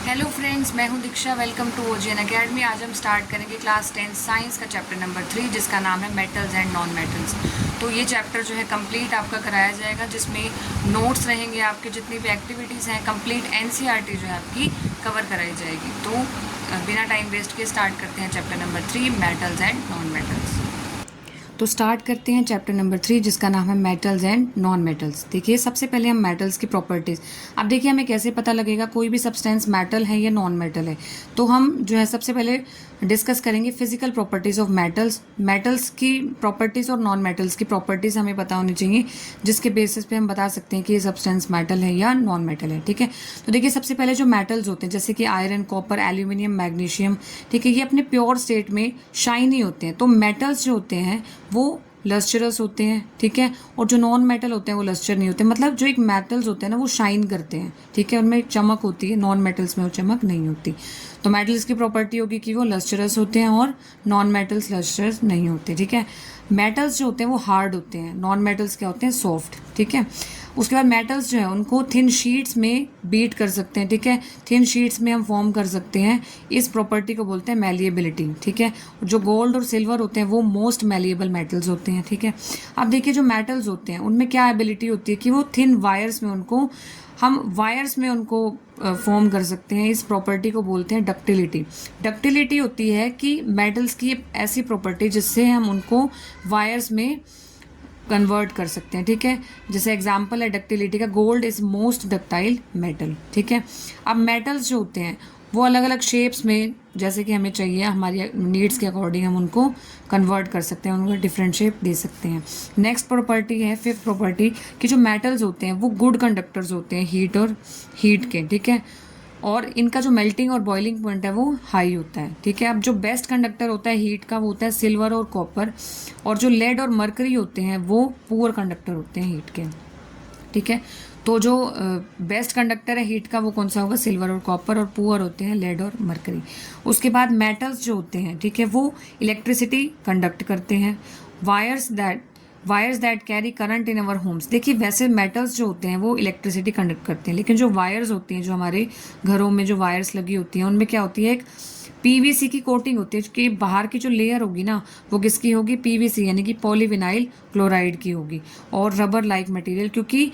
Hello friends, मैं हूं Diksha. Welcome to OGN academy. आज हम स्टार्ट करेंगे क्लास 10 साइंस का चैप्टर नंबर 3 जिसका नाम है मेटल्स एंड नॉन मेटल्स। तो ये चैप्टर जो है कंप्लीट आपका कराया जाएगा, जिसमें नोट्स रहेंगे, आपके जितनी भी एक्टिविटीज़ हैं कंप्लीट एनसीईआरटी जो है आपकी कवर कराई जाएगी। तो बिना टाइम वेस्ट के स्टार्ट करते हैं chapter number 3 metals and non metals. तो स्टार्ट करते हैं चैप्टर नंबर 3 जिसका नाम है मेटल्स एंड नॉन मेटल्स। देखिए, सबसे पहले हम मेटल्स की प्रॉपर्टीज़। अब देखिए, हमें कैसे पता लगेगा कोई भी सब्सटेंस मेटल है या नॉन मेटल है। तो हम जो है सबसे पहले डिस्कस करेंगे physical properties of metals. Metals की प्रॉपर्टीज़ और नॉन मेटल्स की प्रॉपर्टीज़ हमें पता होनी चाहिए, जिसके बेसिस पे हम बता सकते हैं कि ये सब्सटेंस मेटल है या नॉन मेटल है। ठीक है, तो देखिए सबसे पहले जो मेटल्स होते हैं जैसे कि आयरन, कॉपर, एल्यूमिनियम, मैग्नीशियम, ठीक है, ये अपने प्योर स्टेट में शाइनी होते हैं। तो मेटल्स जो होते हैं वो लस्चरस होते हैं, ठीक है, और जो नॉन मेटल होते हैं वो लस्चर नहीं होते। मतलब जो एक मेटल्स होते हैं ना वो शाइन करते हैं, ठीक है, उनमें एक चमक होती है, नॉन मेटल्स में वो चमक नहीं होती। तो मेटल्स की प्रॉपर्टी होगी कि वो लस्चरस होते हैं और नॉन मेटल्स लस्चरस नहीं होते। ठीक है, मेटल्स जो होते हैं वो हार्ड होते हैं, नॉन मेटल्स क्या होते हैं, सॉफ्ट। ठीक है, उसके बाद मेटल्स जो है उनको थिन शीट्स में बीट कर सकते हैं, ठीक है, थिन शीट्स में हम फॉर्म कर सकते हैं। इस प्रॉपर्टी को बोलते हैं मैलिएबिलिटी। ठीक है, जो गोल्ड और सिल्वर होते हैं वो मोस्ट मैलिएबल मेटल्स होते हैं। ठीक है, अब देखिए जो मेटल्स होते हैं उनमें क्या एबिलिटी होती है कि वो थिन वायर्स में उनको फॉर्म कर सकते हैं। इस प्रॉपर्टी को बोलते हैं डक्टिलिटी। डक्टिलिटी होती है कि मेटल्स की ऐसी प्रॉपर्टी जिससे हम उनको वायर्स में कन्वर्ट कर सकते हैं। ठीक है, जैसे एग्जांपल है डक्टिलिटी का, gold is most ductile metal. ठीक है, अब मेटल्स जो होते हैं वो अलग अलग शेप्स में, जैसे कि हमें चाहिए, हमारी नीड्स के अकॉर्डिंग हम उनको कन्वर्ट कर सकते हैं, उनको डिफरेंट शेप दे सकते हैं। नेक्स्ट प्रॉपर्टी है, फिफ्थ प्रॉपर्टी, कि जो मेटल्स होते हैं वो गुड कंडक्टर्स होते हैं हीट के। ठीक है, और इनका जो मेल्टिंग और बॉइलिंग पॉइंट है वो हाई होता है। ठीक है, अब जो बेस्ट कंडक्टर होता है हीट का वो होता है सिल्वर और कॉपर, और जो लेड और मरकरी होते हैं वो पुअर कंडक्टर होते हैं हीट के। ठीक है, तो जो बेस्ट कंडक्टर है हीट का वो कौन सा होगा, सिल्वर और कॉपर, और पुअर होते हैं लेड और मरकरी। उसके बाद मेटल्स जो होते हैं, ठीक है, वो इलेक्ट्रिसिटी कंडक्ट करते हैं। Wires that carry current in our Holmes. देखिए, वैसे मेटल्स जो होते हैं वो इलेक्ट्रिसिटी कंडक्ट करते हैं, लेकिन जो वायर्स होती हैं, जो हमारे घरों में जो वायर्स लगी होती हैं, उनमें क्या होती है, एक पीवीसी की कोटिंग होती है, कि बाहर की जो लेयर होगी ना वो किसकी होगी, पीवीसी यानी कि पॉलीविनाइल क्लोराइड की होगी, और रबर लाइक मटेरियल। क्योंकि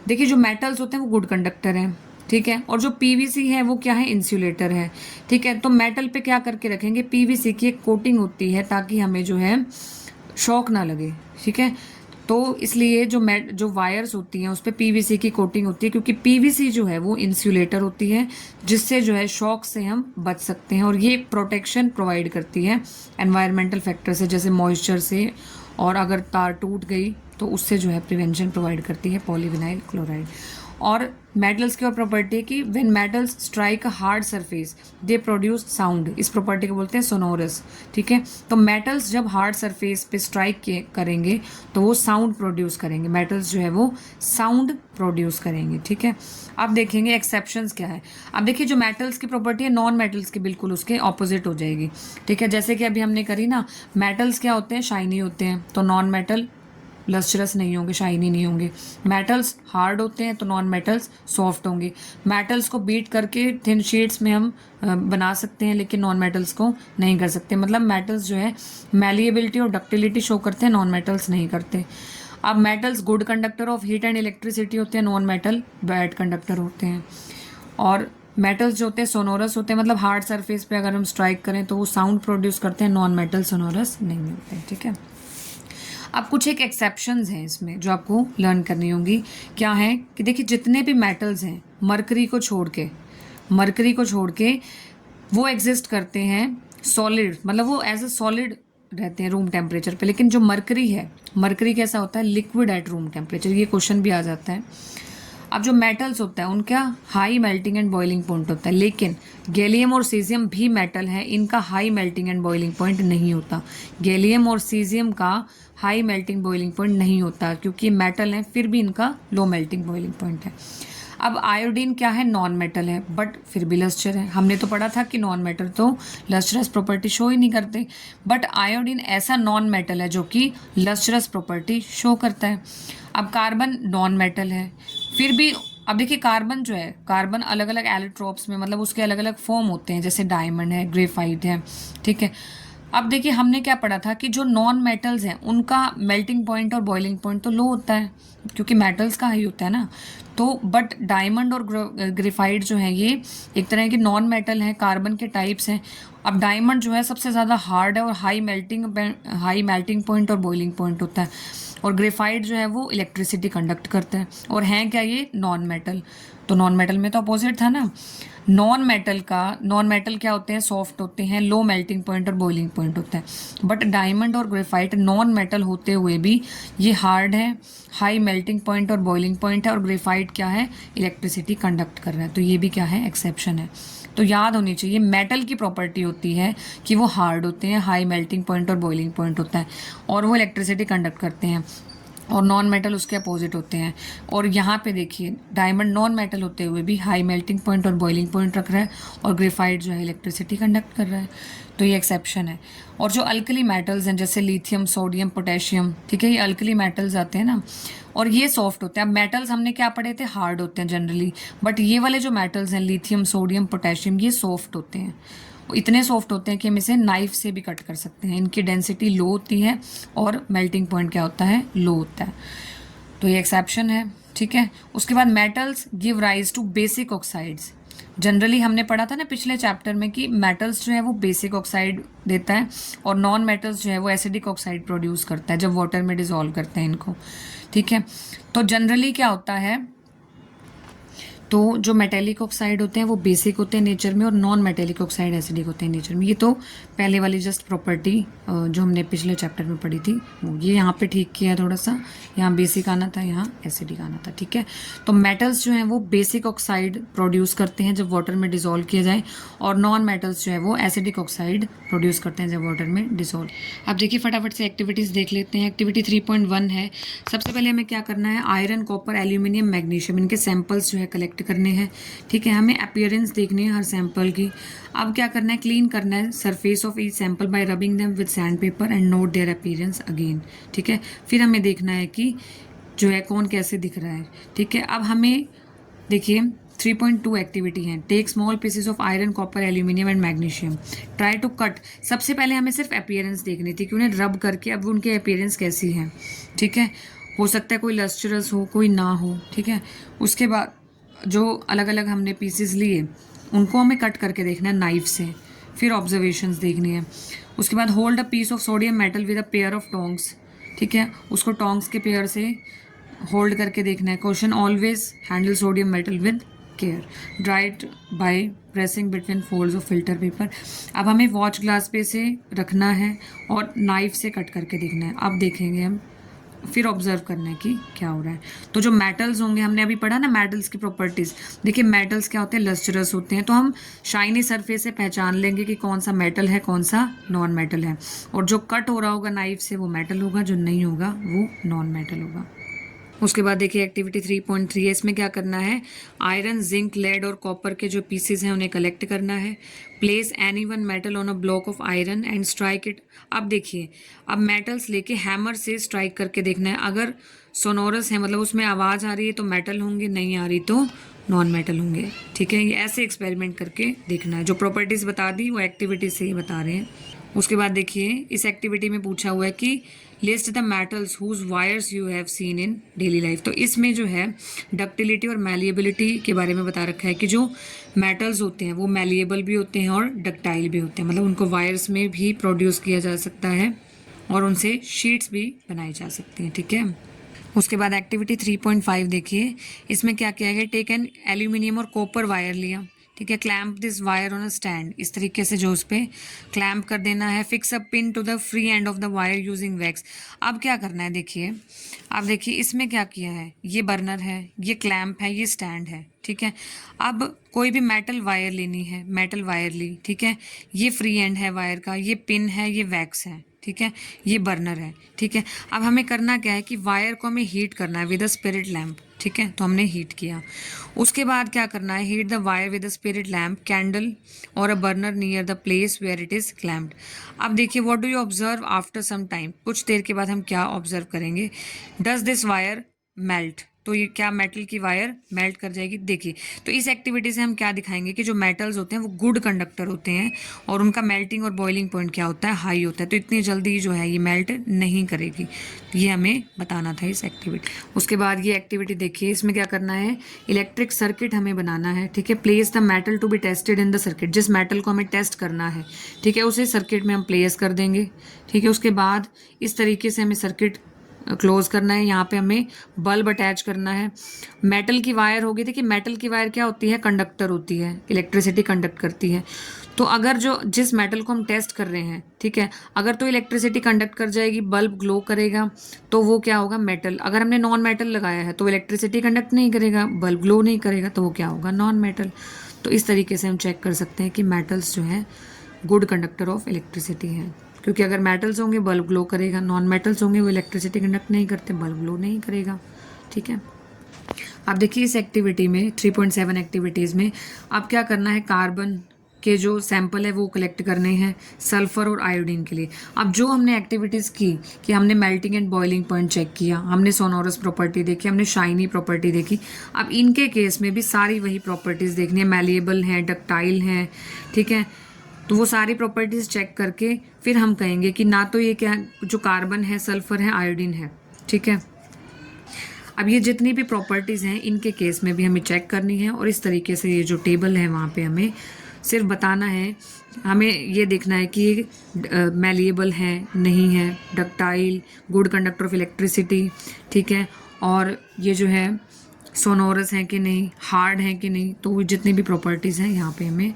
देखिए जो मेटल्स होते हैं वो गुड कंडक्टर हैं, ठीक है, और जो पीवीसी है वो क्या है, इंसुलेटर है। ठीक है, तो मेटल पे क्या करके रखेंगे, पीवीसी की एक कोटिंग होती है ताकि हमें जो है शॉक ना लगे। ठीक है, तो इसलिए जो वायर्स होती हैं उस पर पीवीसी की कोटिंग होती है, क्योंकि पीवीसी जो है वो इंसुलेटर होती है, जिससे जो है शॉक से हम बच सकते हैं, और ये प्रोटेक्शन प्रोवाइड करती है एनवायरमेंटल फैक्टर से, जैसे मॉइस्चर से, और अगर तार टूट गई तो उससे जो है प्रिवेंशन प्रोवाइड करती है पॉलीविनाइल क्लोराइड। और मेटल्स की और प्रॉपर्टी की, when metals strike a hard surface they produce sound. इस प्रॉपर्टी को बोलते हैं सोनोरस। ठीक है, तो मेटल्स जब हार्ड सरफेस पे स्ट्राइक करेंगे तो वो साउंड प्रोड्यूस करेंगे, मेटल्स जो है वो साउंड प्रोड्यूस करेंगे। ठीक है, अब देखेंगे एक्सेप्शंस क्या है। अब देखिए जो मेटल्स की प्रॉपर्टी है नॉन मेटल्स की बिल्कुल उसके ऑपोजिट हो जाएगी। ठीक है, जैसे कि अभी हमने करी ना, मेटल्स क्या होते हैं, शाइनी होते हैं, तो नॉन मेटल लस्ट्रस नहीं होंगे, शाइनी नहीं होंगे। मेटल्स हार्ड होते हैं तो नॉन मेटल्स सॉफ्ट होंगे। मेटल्स को बीट करके थिन शीट्स में हम बना सकते हैं, लेकिन नॉन मेटल्स को नहीं कर सकते। मतलब मेटल्स जो है मैलिएबिलिटी और डक्टिलिटी शो करते हैं, नॉन मेटल्स नहीं करते। अब metals good conductor of heat and electricity होते हैं, नॉन मेटल बैड कंडक्टर होते हैं। और मेटल्स जो होते हैं सोनोरस होते हैं, मतलब हार्ड सरफेस पे अगर हम स्ट्राइक करें तो वो साउंड प्रोड्यूस करते हैं, नॉन मेटल सोनोरस नहीं होते। ठीक है, अब कुछ एक एक्सेप्शंस हैं इसमें जो आपको लर्न करनी होंगी। क्या है कि देखिए जितने भी मेटल्स हैं मरकरी को छोड़ के वो एग्जिस्ट करते हैं सॉलिड, मतलब वो एज अ सॉलिड रहते हैं रूम टेम्परेचर पे। लेकिन जो मरकरी है, मरकरी कैसा होता है, लिक्विड एट रूम टेम्परेचर। ये क्वेश्चन भी आ जाता है। अब जो मेटल्स होता है उनका high melting and boiling point होता है, लेकिन गैलियम और सीजियम भी मेटल है, इनका high melting and boiling point नहीं होता। गैलियम और सीजियम का हाई मेल्टिंग बॉइलिंग पॉइंट नहीं होता, क्योंकि मेटल है फिर भी इनका लो मेल्टिंग बॉइलिंग पॉइंट है। अब आयोडीन क्या है, नॉन मेटल है बट फिर भी लस्टर है। हमने तो पढ़ा था कि नॉन मेटल तो लस्टरस प्रॉपर्टी शो ही नहीं करते, बट आयोडीन ऐसा नॉन मेटल है जो कि लस्टरस प्रॉपर्टी शो करता है। अब कार्बन नॉन मेटल है, फिर भी अब देखिए कार्बन जो है, कार्बन अलग अलग एलोट्रोप्स में मतलब उसके अलग अलग फॉर्म होते हैं, जैसे डायमंड है, ग्रेफाइट है, ठीक है। अब देखिए हमने क्या पढ़ा था कि जो नॉन मेटल्स हैं उनका मेल्टिंग पॉइंट और बॉइलिंग पॉइंट तो लो होता है, क्योंकि मेटल्स का हाई होता है ना। तो बट डायमंड और ग्रेफाइट जो है ये एक तरह के नॉन मेटल हैं, कार्बन के टाइप्स हैं। अब डायमंड जो है सबसे ज़्यादा हार्ड है और हाई मेल्टिंग पॉइंट और बॉइलिंग पॉइंट होता है। और ग्रेफाइट जो है वो इलेक्ट्रिसिटी कंडक्ट करता है। और हैं क्या ये नॉन मेटल, तो नॉन मेटल में तो अपोजिट था ना। नॉन मेटल क्या होते हैं, सॉफ्ट होते हैं, लो मेल्टिंग पॉइंट और बॉइलिंग पॉइंट होता है। बट डायमंड और ग्रेफाइट नॉन मेटल होते हुए भी ये हार्ड है, हाई मेल्टिंग पॉइंट और बॉइलिंग पॉइंट है, और ग्रेफाइट क्या है, इलेक्ट्रिसिटी कंडक्ट कर रहा है। तो ये भी क्या है, एक्सेप्शन है। तो याद होनी चाहिए, मेटल की प्रॉपर्टी होती है कि वो हार्ड होते हैं, हाई मेल्टिंग पॉइंट और बॉइलिंग पॉइंट होता है, और वो इलेक्ट्रिसिटी कंडक्ट करते हैं। और नॉन मेटल उसके अपोजिट होते हैं। और यहाँ पे देखिए डायमंड नॉन मेटल होते हुए भी हाई मेल्टिंग पॉइंट और बॉइलिंग पॉइंट रख रहा है, और ग्रेफाइट जो है इलेक्ट्रिसिटी कंडक्ट कर रहा है। तो ये एक्सेप्शन है। और जो अल्कली मेटल्स हैं जैसे लिथियम, सोडियम, पोटेशियम, ठीक है, ये अल्कली मेटल्स आते हैं ना, और ये सॉफ्ट होते हैं। अब मेटल्स हमने क्या पढ़े थे, हार्ड होते हैं जनरली, बट ये वाले जो मेटल्स हैं लिथियम, सोडियम, पोटेशियम, ये सॉफ्ट होते हैं। वो इतने सॉफ्ट होते हैं कि हम इसे नाइफ से भी कट कर सकते हैं। इनकी डेंसिटी लो होती है और मेल्टिंग पॉइंट क्या होता है, लो होता है। तो ये एक्सेप्शन है, ठीक है। उसके बाद metals give rise to basic oxides. Generally हमने पढ़ा था ना पिछले चैप्टर में कि मेटल्स जो है वो बेसिक ऑक्साइड देता है, और नॉन मेटल्स जो है वो एसिडिक ऑक्साइड प्रोड्यूस करता है जब वाटर में डिसॉल्व करते हैं इनको, ठीक है। तो जनरली क्या होता है, तो जो मेटेलिक ऑक्साइड होते हैं वो बेसिक होते हैं नेचर में, और नॉन मेटेलिक ऑक्साइड एसिडिक होते हैं नेचर में। ये तो पहले वाली जस्ट प्रॉपर्टी जो हमने पिछले चैप्टर में पढ़ी थी वो, ये यहाँ पे ठीक किया है थोड़ा सा, यहाँ बेसिक आना था, यहाँ एसिडिक आना था, ठीक है। तो मेटल्स जो हैं वो बेसिक ऑक्साइड प्रोड्यूस करते हैं जब वाटर में डिसॉल्व किया जाए, और नॉन मेटल्स जो है वो एसिडिक ऑक्साइड प्रोड्यूस करते हैं जब वाटर में डिसॉल्व। अब देखिए फटाफट से एक्टिविटीज़ देख लेते हैं। एक्टिविटी 3.1 है। सबसे पहले हमें क्या करना है, आयरन, कॉपर, एल्यूमिनियम, मैग्नीशियम, इनके सैंपल्स जो है कलेक्ट करने हैं, ठीक है। हमें अपीयरेंस देखनी है हर सैंपल की। अब क्या करना है, क्लीन करना है surface of each sample by rubbing them with sand paper and note their appearance again, ठीक है। फिर हमें देखना है कि जो है कौन कैसे दिख रहा है, ठीक है। अब हमें देखिए 3.2 एक्टिविटी है, take small pieces of iron, copper, aluminium and magnesium, try to cut. सबसे पहले हमें सिर्फ अपीयरेंस देखनी थी कि उन्हें रब करके अब उनके अपीयरेंस कैसी है, ठीक है। हो सकता है कोई लस्टरस हो, कोई ना हो, ठीक है। उसके बाद जो अलग अलग हमने पीसेस लिए उनको हमें कट करके देखना है नाइफ से, फिर ऑब्जर्वेशंस देखनी है। उसके बाद hold a piece of sodium metal with a pair of tongs, ठीक है, उसको टोंग्स के पेयर से होल्ड करके देखना है। Question, always handle sodium metal with care, dried by pressing between folds of filter paper. अब हमें वॉच ग्लास पे से रखना है और नाइफ से कट करके देखना है। अब देखेंगे हम, फिर ऑब्जर्व करना है कि क्या हो रहा है। तो जो मेटल्स होंगे, हमने अभी पढ़ा ना मेटल्स की प्रॉपर्टीज, देखिए मेटल्स क्या होते हैं, लस्टरस होते हैं। तो हम शाइनी सरफेस से पहचान लेंगे कि कौन सा मेटल है, कौन सा नॉन मेटल है। और जो कट हो रहा होगा नाइफ से वो मेटल होगा, जो नहीं होगा वो नॉन मेटल होगा। उसके बाद देखिए एक्टिविटी 3.3 है। इसमें क्या करना है, आयरन, जिंक, लेड और कॉपर के जो पीसेस हैं उन्हें कलेक्ट करना है। Place any one metal on a block of iron and strike it. अब देखिए, अब मेटल्स लेके हैमर से स्ट्राइक करके देखना है। अगर सोनोरस है मतलब उसमें आवाज़ आ रही है तो मेटल होंगे, नहीं आ रही तो नॉन मेटल होंगे, ठीक है। ये ऐसे एक्सपेरिमेंट करके देखना है। जो प्रॉपर्टीज़ बता दी वो एक्टिविटी से ही बता रहे हैं। उसके बाद देखिए इस एक्टिविटी में पूछा हुआ है कि list the metals whose wires you have seen in daily life. तो इसमें जो है डक्टिलिटी और मैलिएबिलिटी के बारे में बता रखा है कि जो मेटल्स होते हैं वो मैलिएबल भी होते हैं और डक्टाइल भी होते हैं, मतलब उनको वायर्स में भी प्रोड्यूस किया जा सकता है और उनसे शीट्स भी बनाई जा सकती हैं, ठीक है। उसके बाद एक्टिविटी 3.5 देखिए। इसमें क्या किया गया, टेक एन एल्यूमिनियम और कॉपर वायर लिया, ठीक है, clamp this wire on a stand, इस तरीके से जो उस पर क्लैम्प कर देना है। Fix a pin to the free end of the wire using wax. अब क्या करना है देखिए, अब देखिए इसमें क्या किया है, ये बर्नर है, ये क्लैम्प है, ये स्टैंड है, ठीक है। अब कोई भी मेटल वायर लेनी है, मेटल वायर ली, ठीक है, ये फ्री एंड है वायर का, ये पिन है, ये वैक्स है, ठीक है, ये बर्नर है, ठीक है। अब हमें करना क्या है कि वायर को हमें हीट करना है विद अ स्पिरिट लैम्प, ठीक है। तो हमने हीट किया। उसके बाद क्या करना है, heat the wire with a spirit lamp, candle और a burner near the place where it is clamped. अब देखिए what do you observe after some time, कुछ देर के बाद हम क्या ऑब्जर्व करेंगे, डज दिस वायर मेल्ट, तो ये क्या मेटल की वायर मेल्ट कर जाएगी। देखिए, तो इस एक्टिविटी से हम क्या दिखाएंगे कि जो मेटल्स होते हैं वो गुड कंडक्टर होते हैं और उनका मेल्टिंग और बॉइलिंग पॉइंट क्या होता है, हाई होता है, तो इतनी जल्दी जो है ये मेल्ट नहीं करेगी। ये हमें बताना था इस एक्टिविटी। उसके बाद ये एक्टिविटी देखिए, इसमें क्या करना है, इलेक्ट्रिक सर्किट हमें बनाना है। ठीक है, place the metal to be tested in the circuit. जिस मेटल को हमें टेस्ट करना है, ठीक है, उसे सर्किट में हम प्लेस कर देंगे। ठीक है, उसके बाद इस तरीके से हमें सर्किट क्लोज करना है। यहाँ पे हमें बल्ब अटैच करना है। मेटल की वायर होगी, देखिए मेटल की वायर क्या होती है, कंडक्टर होती है, इलेक्ट्रिसिटी कंडक्ट करती है। तो अगर जो जिस मेटल को हम टेस्ट कर रहे हैं, ठीक है, अगर तो इलेक्ट्रिसिटी कंडक्ट कर जाएगी, बल्ब ग्लो करेगा, तो वो क्या होगा, मेटल। अगर हमने नॉन मेटल लगाया है तो इलेक्ट्रिसिटी कंडक्ट नहीं करेगा, बल्ब ग्लो नहीं करेगा, तो वो क्या होगा, नॉन मेटल। तो इस तरीके से हम चेक कर सकते हैं कि मेटल्स जो है गुड कंडक्टर ऑफ इलेक्ट्रिसिटी है। क्योंकि अगर मेटल्स होंगे बल्ब ग्लो करेगा, नॉन मेटल्स होंगे वो इलेक्ट्रिसिटी कंडक्ट नहीं करते, बल्ब ग्लो नहीं करेगा। ठीक है, अब देखिए इस एक्टिविटी में 3.7 एक्टिविटीज़ में अब क्या करना है, कार्बन के जो सैंपल है वो कलेक्ट करने हैं सल्फर और आयोडीन के लिए। अब जो हमने एक्टिविटीज़ की कि हमने melting and boiling point check किया, हमने सोनोरस प्रॉपर्टी देखी, हमने शाइनी प्रॉपर्टी देखी। अब इनके केस में भी सारी वही प्रॉपर्टीज़ देखनी है, मैलिएबल हैं, डक्टाइल हैं। ठीक है, तो वो सारी प्रॉपर्टीज़ चेक करके फिर हम कहेंगे कि ना तो ये क्या, जो कार्बन है, सल्फर है, आयोडीन है। ठीक है, अब ये जितनी भी प्रॉपर्टीज़ हैं इनके केस में भी हमें चेक करनी है और इस तरीके से ये जो टेबल है वहाँ पे हमें सिर्फ बताना है, हमें ये देखना है कि मैलिएबल है, नहीं है, ductile, good conductor of electricity, ठीक है, और ये जो है सोनोरस है कि नहीं, हार्ड है कि नहीं। तो जितनी भी प्रॉपर्टीज़ हैं यहाँ पे हमें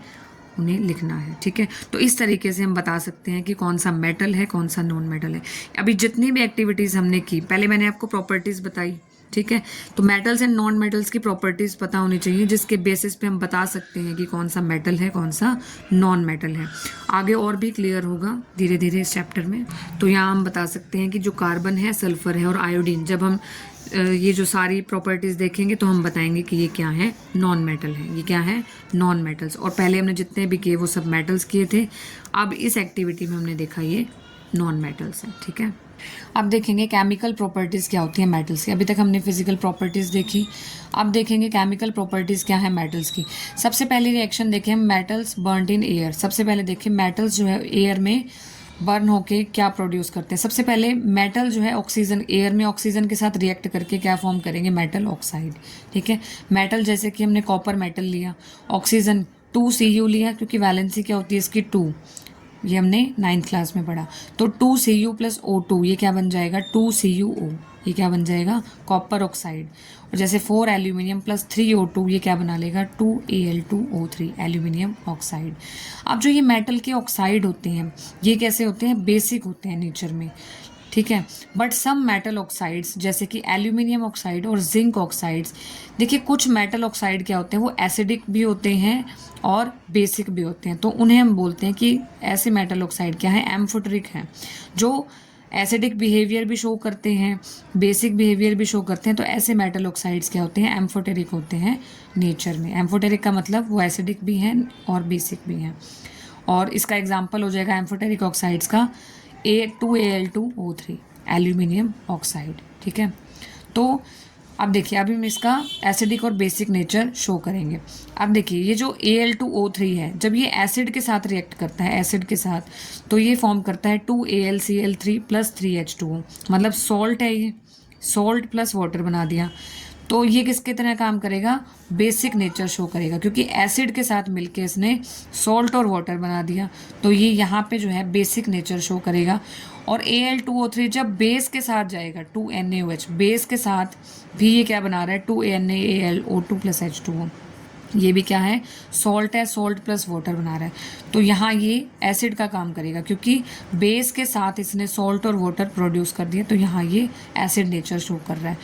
उन्हें लिखना है। ठीक है, तो इस तरीके से हम बता सकते हैं कि कौन सा मेटल है, कौन सा नॉन मेटल है। अभी जितनी भी एक्टिविटीज़ हमने की, पहले मैंने आपको प्रॉपर्टीज़ बताई। ठीक है, तो मेटल्स एंड नॉन मेटल्स की प्रॉपर्टीज़ पता होनी चाहिए, जिसके बेसिस पे हम बता सकते हैं कि कौन सा मेटल है, कौन सा नॉन मेटल है। आगे और भी क्लियर होगा धीरे धीरे इस चैप्टर में। तो यहाँ हम बता सकते हैं कि जो कार्बन है, सल्फर है और आयोडीन, जब हम ये जो सारी प्रॉपर्टीज़ देखेंगे तो हम बताएंगे कि ये क्या है, नॉन मेटल है। ये क्या है, नॉन मेटल्स। और पहले हमने जितने भी किए वो सब मेटल्स किए थे। अब इस एक्टिविटी में हमने देखा ये नॉन मेटल्स है। ठीक है, अब देखेंगे केमिकल प्रॉपर्टीज़ क्या होती है मेटल्स की। अभी तक हमने फिजिकल प्रॉपर्टीज़ देखी, अब देखेंगे केमिकल प्रॉपर्टीज़ क्या है मेटल्स की। सबसे पहली रिएक्शन देखें हम, मेटल्स बर्नड इन एयर। सबसे पहले देखें मेटल्स जो है एयर में बर्न होके क्या प्रोड्यूस करते हैं। सबसे पहले मेटल जो है ऑक्सीजन, एयर में ऑक्सीजन के साथ रिएक्ट करके क्या फॉर्म करेंगे, मेटल ऑक्साइड। ठीक है, मेटल जैसे कि हमने कॉपर मेटल लिया, ऑक्सीजन 2Cu लिया, क्योंकि वैलेंसी क्या होती है इसकी 2, ये हमने 9th क्लास में पढ़ा। तो 2Cu + O2 ये क्या बन जाएगा, 2CuO, ये क्या बन जाएगा, कॉपर ऑक्साइड। और जैसे 4 एल्यूमिनियम + 3O2 ये क्या बना लेगा, 2Al2O3 एल्यूमिनियम ऑक्साइड। अब जो ये मेटल के ऑक्साइड होते हैं ये कैसे होते हैं, बेसिक होते हैं नेचर में। ठीक है, बट सम मेटल ऑक्साइड्स जैसे कि एल्यूमिनियम ऑक्साइड और जिंक ऑक्साइड्स, देखिए कुछ मेटल ऑक्साइड क्या होते हैं, वो एसिडिक भी होते हैं और बेसिक भी होते हैं। तो उन्हें हम बोलते हैं कि ऐसे मेटल ऑक्साइड क्या है, एम्फोटेरिक हैं, जो एसिडिक बिहेवियर भी शो करते हैं, बेसिक बिहेवियर भी शो करते हैं। तो ऐसे मेटल ऑक्साइड्स क्या होते हैं, एम्फोटेरिक होते हैं नेचर में। एम्फोटेरिक का मतलब वो एसिडिक भी हैं और बेसिक भी हैं। और इसका एग्जाम्पल हो जाएगा एम्फोटेरिक ऑक्साइड्स का 2Al2O3 एल्यूमिनियम ऑक्साइड। ठीक है, तो अब देखिए अभी हम इसका एसिडिक और बेसिक नेचर शो करेंगे। अब देखिए ये जो Al2O3 है, जब ये एसिड के साथ रिएक्ट करता है, एसिड के साथ, तो ये फॉर्म करता है 2AlCl3 + 3H2O, मतलब सॉल्ट है, ये सॉल्ट प्लस वाटर बना दिया। तो ये किसके तरह काम करेगा, बेसिक नेचर शो करेगा, क्योंकि एसिड के साथ मिलके इसने सॉल्ट और वाटर बना दिया। तो ये यहाँ पे जो है बेसिक नेचर शो करेगा। और Al2O3 जब बेस के साथ जाएगा, 2NaOH, बेस के साथ भी ये क्या बना रहा है, 2NaAlO2 + H2O, ये भी क्या है, सॉल्ट है, सॉल्ट प्लस वाटर बना रहा है। तो यहाँ ये एसिड का काम करेगा, क्योंकि बेस के साथ इसने सॉल्ट और वाटर प्रोड्यूस कर दिया। तो यहाँ ये एसिड नेचर शो कर रहा है।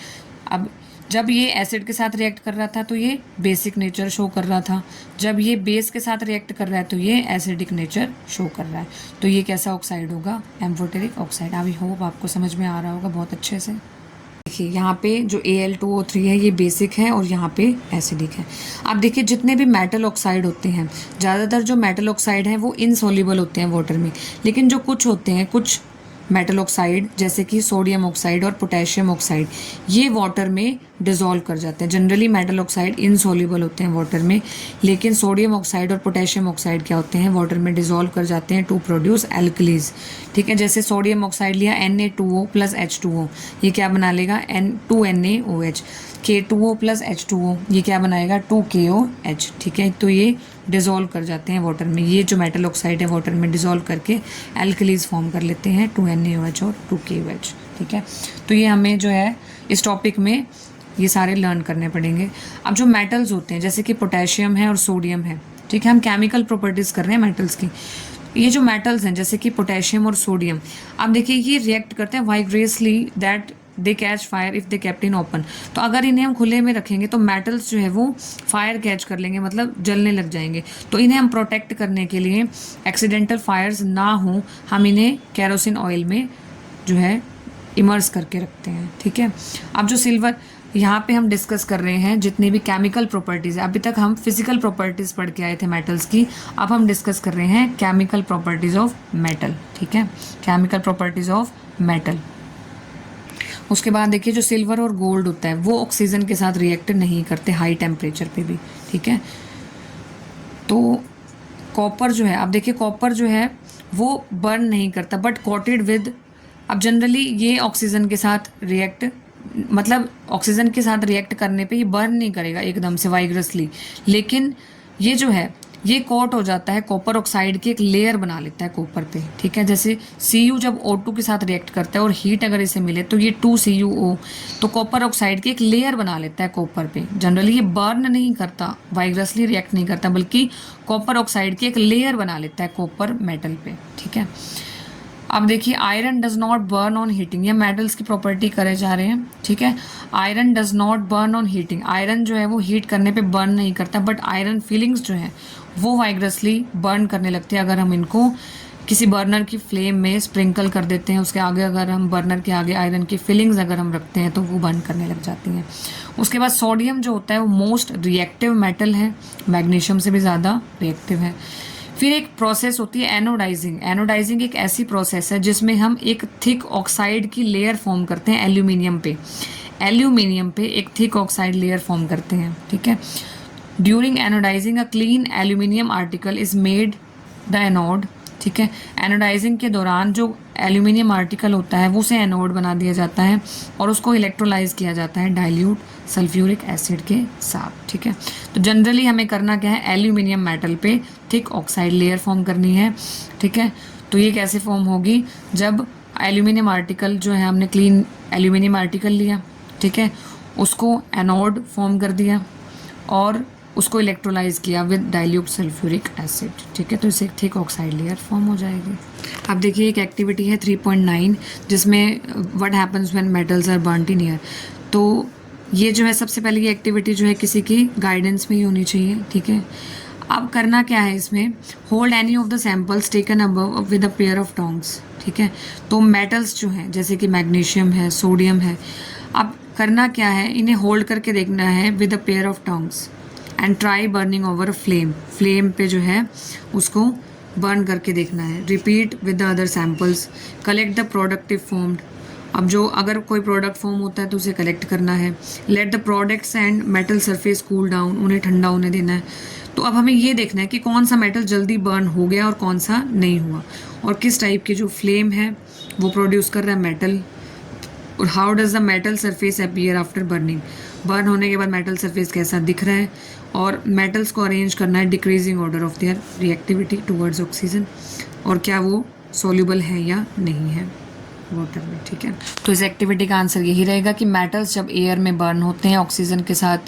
अब जब ये एसिड के साथ रिएक्ट कर रहा था तो ये बेसिक नेचर शो कर रहा था, जब ये बेस के साथ रिएक्ट कर रहा है तो ये एसिडिक नेचर शो कर रहा है। तो ये कैसा ऑक्साइड होगा, एम्फोटेरिक ऑक्साइड। आई होप आपको समझ में आ रहा होगा बहुत अच्छे से। देखिए यहाँ पे जो Al2O3 है ये बेसिक है और यहाँ पे एसिडिक है। अब देखिए जितने भी मेटल ऑक्साइड होते हैं, ज़्यादातर जो मेटल ऑक्साइड हैं वो इनसॉल्युबल होते हैं वाटर में, लेकिन जो कुछ होते हैं, कुछ मेटल ऑक्साइड जैसे कि सोडियम ऑक्साइड और पोटेशियम ऑक्साइड, ये वाटर में डिज़ोल्व कर जाते हैं। जनरली मेटल ऑक्साइड इनसॉल्युबल होते हैं वाटर में, लेकिन सोडियम ऑक्साइड और पोटेशियम ऑक्साइड क्या होते हैं, वाटर में डिज़ोल्व कर जाते हैं टू प्रोड्यूस एल्कलीज। ठीक है, जैसे सोडियम ऑक्साइड लिया Na2O + H2O, ये क्या बना लेगा, N2NaOH। K2O + H2O, ये क्या बनाएगा, 2KOH। ठीक है, तो ये डिज़ोल्व कर जाते हैं वाटर में। ये जो मेटल ऑक्साइड है वाटर में डिज़ोल्व करके एल्कलीज फॉर्म कर लेते हैं, 2NaOH और 2KOH। ठीक है, तो ये हमें जो है इस टॉपिक में ये सारे लर्न करने पड़ेंगे। अब जो मेटल्स होते हैं जैसे कि पोटेशियम है और सोडियम है, ठीक है, हम केमिकल प्रॉपर्टीज़ कर रहे हैं मेटल्स की। ये जो मेटल्स हैं जैसे कि पोटेशियम और सोडियम, अब देखिए ये रिएक्ट करते हैं vigorously that they catch fire if they kept in open. तो अगर इन्हें हम खुले में रखेंगे तो मेटल्स जो है वो फायर कैच कर लेंगे, मतलब जलने लग जाएंगे। तो इन्हें हम प्रोटेक्ट करने के लिए, एक्सीडेंटल फायर्स ना हो, हम इन्हें केरोसिन ऑयल में जो है इमर्स करके रखते हैं। ठीक है, अब जो सिल्वर यहाँ पे हम डिस्कस कर रहे हैं जितनी भी केमिकल प्रॉपर्टीज़ है, अभी तक हम फिजिकल प्रॉपर्टीज़ पढ़ के आए थे मेटल्स की, अब हम डिस्कस कर रहे हैं केमिकल प्रॉपर्टीज़ ऑफ मेटल। ठीक है, केमिकल प्रॉपर्टीज़ ऑफ मेटल। उसके बाद देखिए जो सिल्वर और गोल्ड होता है वो ऑक्सीजन के साथ रिएक्ट नहीं करते हाई टेम्परेचर पे भी। ठीक है, तो कॉपर जो है, अब देखिए कॉपर जो है वो बर्न नहीं करता बट कोटेड विद, अब जनरली ये ऑक्सीजन के साथ रिएक्ट, मतलब ऑक्सीजन के साथ रिएक्ट करने पे ये बर्न नहीं करेगा एकदम से वाइग्रसली, लेकिन ये जो है ये कोट हो जाता है, कॉपर ऑक्साइड की एक लेयर बना लेता है कॉपर पे। ठीक है, जैसे Cu जब O2 के साथ रिएक्ट करता है और हीट अगर इसे मिले तो ये 2CuO, तो कॉपर ऑक्साइड की एक लेयर बना लेता है कॉपर पे। जनरली ये बर्न नहीं करता, वाइग्रसली रिएक्ट नहीं करता, बल्कि कॉपर ऑक्साइड की एक लेयर बना लेता है कॉपर मेटल पे। ठीक है, अब देखिए iron does not burn on heating, ये मेटल्स की प्रॉपर्टी करे जा रहे हैं। ठीक है, iron does not burn on heating, iron जो है वो हीट करने पे बर्न नहीं करता, बट आयरन फीलिंग्स जो है वो वाइग्रसली बर्न करने लगती है अगर हम इनको किसी बर्नर की फ्लेम में स्प्रिंकल कर देते हैं। उसके आगे अगर हम बर्नर के आगे आयरन की फिलिंग्स अगर हम रखते हैं तो वो बर्न करने लग जाती हैं। उसके बाद सोडियम जो होता है वो मोस्ट रिएक्टिव मेटल है, मैग्नीशियम से भी ज़्यादा रिएक्टिव है। फिर एक प्रोसेस होती है एनोडाइजिंग। एनोडाइजिंग एक ऐसी प्रोसेस है जिसमें हम एक थिक ऑक्साइड की लेयर फॉर्म करते हैं एल्यूमिनियम पे, एल्यूमिनियम पे एक थिक ऑक्साइड लेयर फॉर्म करते हैं। ठीक है, during anodising a clean aluminium article is made the anode. ठीक है, एनोडाइजिंग के दौरान जो एल्यूमिनियम आर्टिकल होता है वो उसे एनोड बना दिया जाता है और उसको इलेक्ट्रोलाइज किया जाता है डाइल्यूट सल्फ्यूरिक एसिड के साथ। ठीक है, तो जनरली हमें करना क्या है, एल्यूमिनियम मेटल पे थिक ऑक्साइड लेयर फॉर्म करनी है। ठीक है, तो ये कैसे फॉर्म होगी, जब एल्यूमिनियम आर्टिकल जो है हमने क्लीन एल्यूमिनियम आर्टिकल लिया, ठीक है, उसको एनोड फॉर्म कर दिया और उसको इलेक्ट्रोलाइज किया विद डाइल्यूट सल्फ्यूरिक एसिड। ठीक है, तो इससे एक थिक ऑक्साइड लेयर फॉर्म हो जाएगी। अब देखिए एक एक्टिविटी है 3.9 जिसमें what happens when metals are burned in air. तो ये जो है सबसे पहले ये एक्टिविटी जो है किसी की गाइडेंस में ही होनी चाहिए। ठीक है, अब करना क्या है इसमें, hold any of the samples taken above with a pair of tongs. ठीक है, तो मेटल्स जो हैं जैसे कि मैग्नीशियम है, सोडियम है, अब करना क्या है, इन्हें होल्ड करके देखना है with a pair of tongs and try burning over a flame. Flame पे जो है उसको बर्न करके देखना है। Repeat with the other samples, collect the productive formed, अब जो अगर कोई प्रोडक्ट फॉर्म होता है तो उसे कलेक्ट करना है। Let the products and metal surface cool down, उन्हें ठंडा होने देना है। तो अब हमें ये देखना है कि कौन सा मेटल जल्दी बर्न हो गया और कौन सा नहीं हुआ, और किस टाइप की जो फ्लेम है वो प्रोड्यूस कर रहा है मेटल, और how does the metal surface appear after burning, burn होने के बाद मेटल सरफेस कैसा दिख रहा है, और मेटल्स को अरेंज करना है decreasing order of their reactivity towards oxygen, और क्या वो सोल्यूबल है या नहीं है वाटर में। ठीक है, तो इस एक्टिविटी का आंसर यही रहेगा कि मेटल्स जब एयर में बर्न होते हैं ऑक्सीजन के साथ,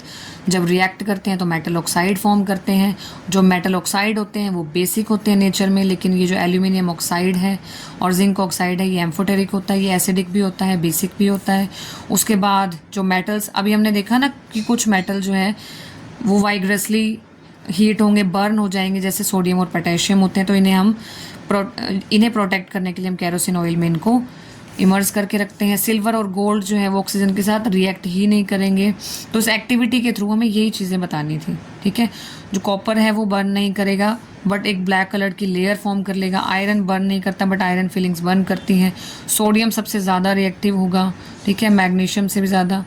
जब रिएक्ट करते हैं तो मेटल ऑक्साइड फॉर्म करते हैं। जो मेटल ऑक्साइड होते हैं वो बेसिक होते हैं नेचर में, लेकिन ये जो एल्यूमिनियम ऑक्साइड है और जिंक ऑक्साइड है ये एम्फोटेरिक होता है, ये एसिडिक भी होता है, बेसिक भी होता है। उसके बाद जो मेटल्स अभी हमने देखा ना कि कुछ मेटल जो है वो वाइग्रसली हीट होंगे, बर्न हो जाएंगे, जैसे सोडियम और पोटेशियम होते हैं, तो इन्हें प्रोटेक्ट करने के लिए हम केरोसिन ऑयल में इनको इमर्स करके रखते हैं। सिल्वर और गोल्ड जो है वो ऑक्सीजन के साथ रिएक्ट ही नहीं करेंगे। तो इस एक्टिविटी के थ्रू हमें यही चीज़ें बतानी थी। ठीक है, जो कॉपर है वो बर्न नहीं करेगा बट एक ब्लैक कलर की लेयर फॉर्म कर लेगा। आयरन बर्न नहीं करता बट आयरन फिलिंग्स बर्न करती हैं। सोडियम सबसे ज़्यादा रिएक्टिव होगा, ठीक है, मैग्नीशियम से भी ज़्यादा।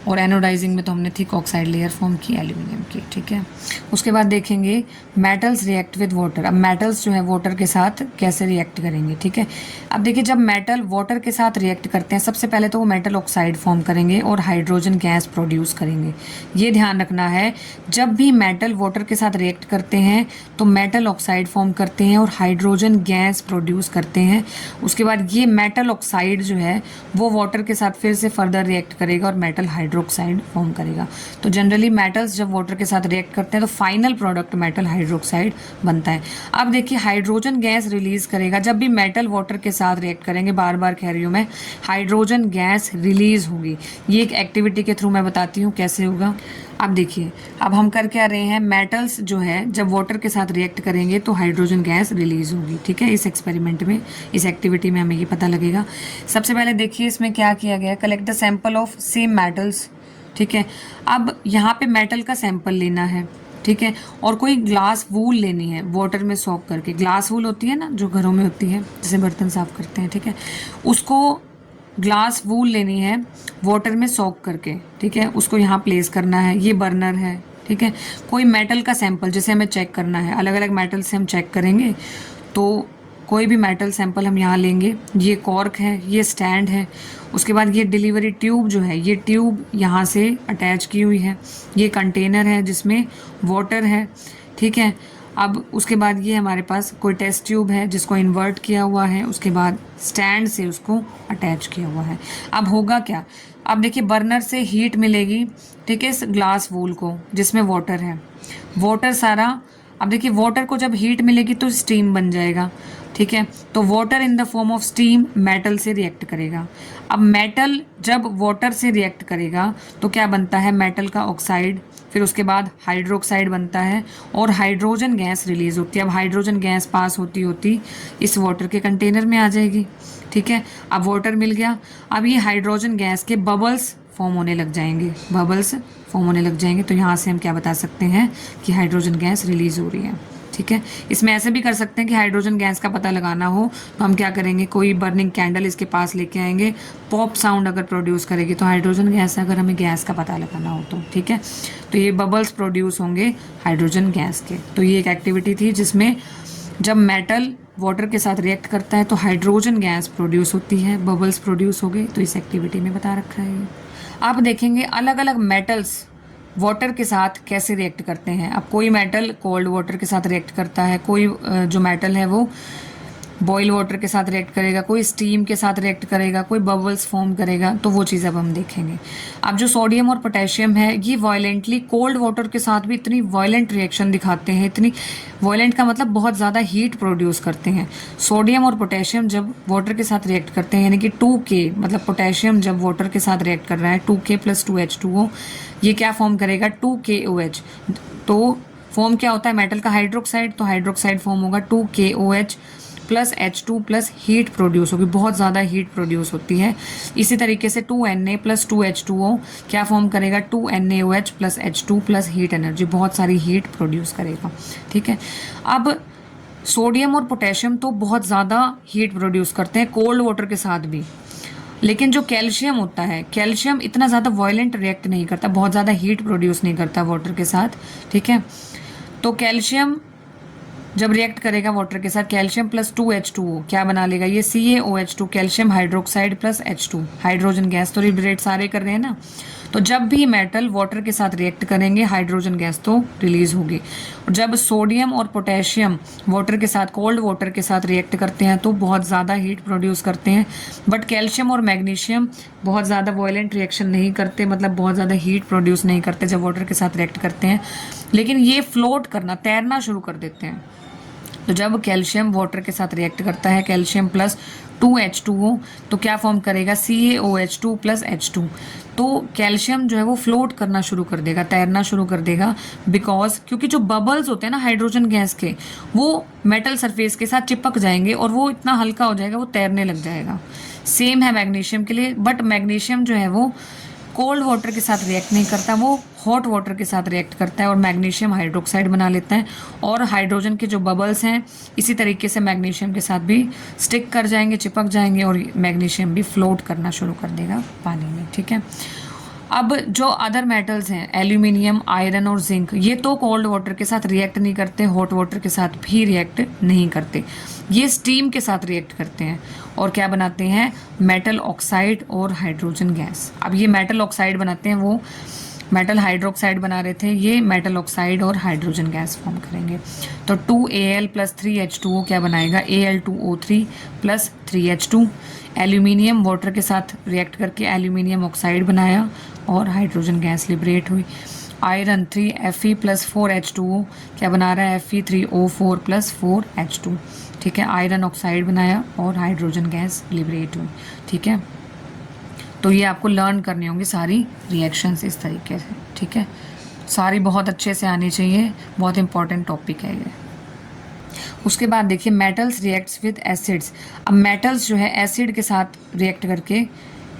और एनोडाइजिंग में तो हमने थिक ऑक्साइड लेयर फॉर्म की एल्यूमिनियम की, ठीक है। उसके बाद देखेंगे मेटल्स रिएक्ट विद वाटर। अब मेटल्स जो है वाटर के साथ कैसे रिएक्ट करेंगे, ठीक है। अब देखिए जब मेटल वाटर के साथ रिएक्ट करते हैं सबसे पहले तो वो मेटल ऑक्साइड फॉर्म करेंगे और हाइड्रोजन गैस प्रोड्यूस करेंगे। ये ध्यान रखना है, जब भी मेटल वाटर के साथ रिएक्ट करते हैं तो मेटल ऑक्साइड फॉर्म करते हैं और हाइड्रोजन गैस प्रोड्यूस करते हैं। उसके बाद ये मेटल ऑक्साइड जो है वो वाटर के साथ फिर से फर्दर रिएक्ट करेगा और मेटल हाइड्रोक्साइड फॉर्म करेगा। तो जनरली मेटल्स जब वाटर के साथ रिएक्ट करते हैं तो फाइनल प्रोडक्ट मेटल हाइड्रोक्साइड बनता है। अब देखिए हाइड्रोजन गैस रिलीज करेगा, जब भी मेटल वाटर के साथ रिएक्ट करेंगे, बार बार कह रही हूँ मैं, हाइड्रोजन गैस रिलीज होगी। ये एक एक्टिविटी के थ्रू मैं बताती हूँ कैसे होगा। अब देखिए अब हम कर क्या रहे हैं, मेटल्स जो है जब वाटर के साथ रिएक्ट करेंगे तो हाइड्रोजन गैस रिलीज होगी, ठीक है। इस एक्सपेरिमेंट में, इस एक्टिविटी में हमें ये पता लगेगा। सबसे पहले देखिए इसमें क्या किया गया है, collect the sample of same metals, ठीक है। अब यहाँ पे मेटल का सैंपल लेना है, ठीक है, और कोई ग्लास वूल लेनी है वाटर में सॉक करके। ग्लास वूल होती है ना जो घरों में होती है, जैसे बर्तन साफ करते हैं, ठीक है, उसको ग्लास वूल लेनी है वाटर में सॉक करके, ठीक है। उसको यहाँ प्लेस करना है। ये बर्नर है, ठीक है। कोई मेटल का सैंपल जैसे हमें चेक करना है, अलग अलग मेटल से हम चेक करेंगे, तो कोई भी मेटल सैंपल हम यहाँ लेंगे। ये कॉर्क है, ये स्टैंड है। उसके बाद ये डिलीवरी ट्यूब जो है, ये ट्यूब यहाँ से अटैच की हुई है। ये कंटेनर है जिसमें वाटर है, ठीक है। अब उसके बाद ये हमारे पास कोई टेस्ट ट्यूब है जिसको इन्वर्ट किया हुआ है, उसके बाद स्टैंड से उसको अटैच किया हुआ है। अब होगा क्या, अब देखिए बर्नर से हीट मिलेगी, ठीक है, इस ग्लास वूल को जिसमें वाटर है। वाटर सारा, अब देखिए वाटर को जब हीट मिलेगी तो स्टीम बन जाएगा, ठीक है। तो water in the form of steam metal से रिएक्ट करेगा। अब मेटल जब वाटर से रिएक्ट करेगा तो क्या बनता है, मेटल का ऑक्साइड, फिर उसके बाद हाइड्रोक्साइड बनता है और हाइड्रोजन गैस रिलीज होती है। अब हाइड्रोजन गैस पास होती होती इस वाटर के कंटेनर में आ जाएगी, ठीक है। अब वाटर मिल गया, अब ये हाइड्रोजन गैस के बबल्स फॉर्म होने लग जाएंगे, बबल्स फॉर्म होने लग जाएंगे। तो यहाँ से हम क्या बता सकते हैं कि हाइड्रोजन गैस रिलीज हो रही है, ठीक है। इसमें ऐसे भी कर सकते हैं कि हाइड्रोजन गैस का पता लगाना हो तो हम क्या करेंगे, कोई बर्निंग कैंडल इसके पास लेके आएंगे, पॉप साउंड अगर प्रोड्यूस करेगी तो हाइड्रोजन गैस, अगर हमें गैस का पता लगाना हो तो, ठीक है। तो ये बबल्स प्रोड्यूस होंगे हाइड्रोजन गैस के। तो ये एक एक्टिविटी थी जिसमें जब मेटल वाटर के साथ रिएक्ट करता है तो हाइड्रोजन गैस प्रोड्यूस होती है, बबल्स प्रोड्यूस हो गए। तो इस एक्टिविटी में बता रखा है। आप देखेंगे अलग अलग मेटल्स वाटर के साथ कैसे रिएक्ट करते हैं। अब कोई मेटल कोल्ड वाटर के साथ रिएक्ट करता है, कोई जो मेटल है वो बॉयल वाटर के साथ रिएक्ट करेगा, कोई स्टीम के साथ रिएक्ट करेगा, कोई बबल्स फॉर्म करेगा। तो वो चीज़ अब हम देखेंगे। अब जो सोडियम और पोटेशियम है ये वायलेंटली कोल्ड वाटर के साथ भी इतनी वायलेंट रिएक्शन दिखाते हैं। इतनी वायलेंट का मतलब बहुत ज़्यादा हीट प्रोड्यूस करते हैं। सोडियम और पोटेशियम जब वाटर के साथ रिएक्ट करते हैं, यानी कि 2K, मतलब पोटेशियम जब वाटर के साथ रिएक्ट कर रहा है 2K + 2H2O, ये क्या फॉर्म करेगा, 2KOH। तो फॉर्म क्या होता है, मेटल का हाइड्रोक्साइड, तो हाइड्रोक्साइड फॉर्म होगा 2KOH + H2 + हीट प्रोड्यूस होगी, बहुत ज़्यादा हीट प्रोड्यूस होती है। इसी तरीके से 2Na + 2H2O क्या फॉर्म करेगा, 2NaOH + H2 + हीट एनर्जी, बहुत सारी हीट प्रोड्यूस करेगा, ठीक है। अब सोडियम और पोटेशियम तो बहुत ज़्यादा हीट प्रोड्यूस करते हैं कोल्ड वाटर के साथ भी, लेकिन जो कैल्शियम होता है, कैल्शियम इतना ज़्यादा वायलेंट रिएक्ट नहीं करता, बहुत ज़्यादा हीट प्रोड्यूस नहीं करता वाटर के साथ, ठीक है। तो कैल्शियम जब रिएक्ट करेगा वाटर के साथ, कैल्शियम + 2H2O क्या बना लेगा, ये CaOH2, calcium hydroxide + H2, hydrogen gas तो लिबरेट सारे कर रहे हैं ना। तो जब भी मेटल वाटर के साथ रिएक्ट करेंगे हाइड्रोजन गैस तो रिलीज होगी। और जब सोडियम और पोटेशियम वाटर के साथ, कोल्ड वाटर के साथ रिएक्ट करते हैं तो बहुत ज़्यादा हीट प्रोड्यूस करते हैं। बट कैल्शियम और मैग्नीशियम बहुत ज़्यादा वायलेंट रिएक्शन नहीं करते, मतलब बहुत ज़्यादा हीट प्रोड्यूस नहीं करते जब वाटर के साथ रिएक्ट करते हैं, लेकिन ये फ्लोट करना, तैरना शुरू कर देते हैं। तो जब कैल्शियम वाटर के साथ रिएक्ट करता है, कैल्शियम + 2H2O, तो क्या फॉर्म करेगा, CaOH2 + H2। तो कैल्शियम जो है वो फ्लोट करना शुरू कर देगा, तैरना शुरू कर देगा, बिकॉज क्योंकि जो बबल्स होते हैं ना हाइड्रोजन गैस के, वो मेटल सरफेस के साथ चिपक जाएंगे और वो इतना हल्का हो जाएगा, वो तैरने लग जाएगा। सेम है मैग्नीशियम के लिए, बट मैग्नीशियम जो है वो कोल्ड वाटर के साथ रिएक्ट नहीं करता, वो हॉट वाटर के साथ रिएक्ट करता है और मैग्नीशियम हाइड्रोक्साइड बना लेता है। और हाइड्रोजन के जो बबल्स हैं इसी तरीके से मैग्नीशियम के साथ भी स्टिक कर जाएंगे, चिपक जाएंगे और मैग्नीशियम भी फ्लोट करना शुरू कर देगा पानी में, ठीक है। अब जो अदर मेटल्स हैं एल्यूमिनियम, आयरन और जिंक, ये तो कोल्ड वाटर के साथ रिएक्ट नहीं करते, हॉट वाटर के साथ भी रिएक्ट नहीं करते, ये स्टीम के साथ रिएक्ट करते हैं और क्या बनाते हैं, मेटल ऑक्साइड और हाइड्रोजन गैस। अब ये मेटल ऑक्साइड बनाते हैं, वो मेटल हाइड्रोक्साइड बना रहे थे, ये मेटल ऑक्साइड और हाइड्रोजन गैस फॉर्म करेंगे। तो 2Al + 3H2O क्या बनाएगा, Al2O3 + 3H2। एल्यूमिनियम वाटर के साथ रिएक्ट करके एल्यूमिनियम ऑक्साइड बनाया और हाइड्रोजन गैस लिबरेट हुई। आयरन 3Fe + 4H2O क्या बना रहा है, Fe3O4 + 4H2, ठीक है, आयरन ऑक्साइड बनाया और हाइड्रोजन गैस लिबरेट हुई, ठीक है। तो ये आपको लर्न करनी होंगी सारी रिएक्शंस इस तरीके से, ठीक है, सारी बहुत अच्छे से आनी चाहिए, बहुत इंपॉर्टेंट टॉपिक है ये। उसके बाद देखिए मेटल्स रिएक्ट्स विद एसिड्स। अब मेटल्स जो है एसिड के साथ रिएक्ट करके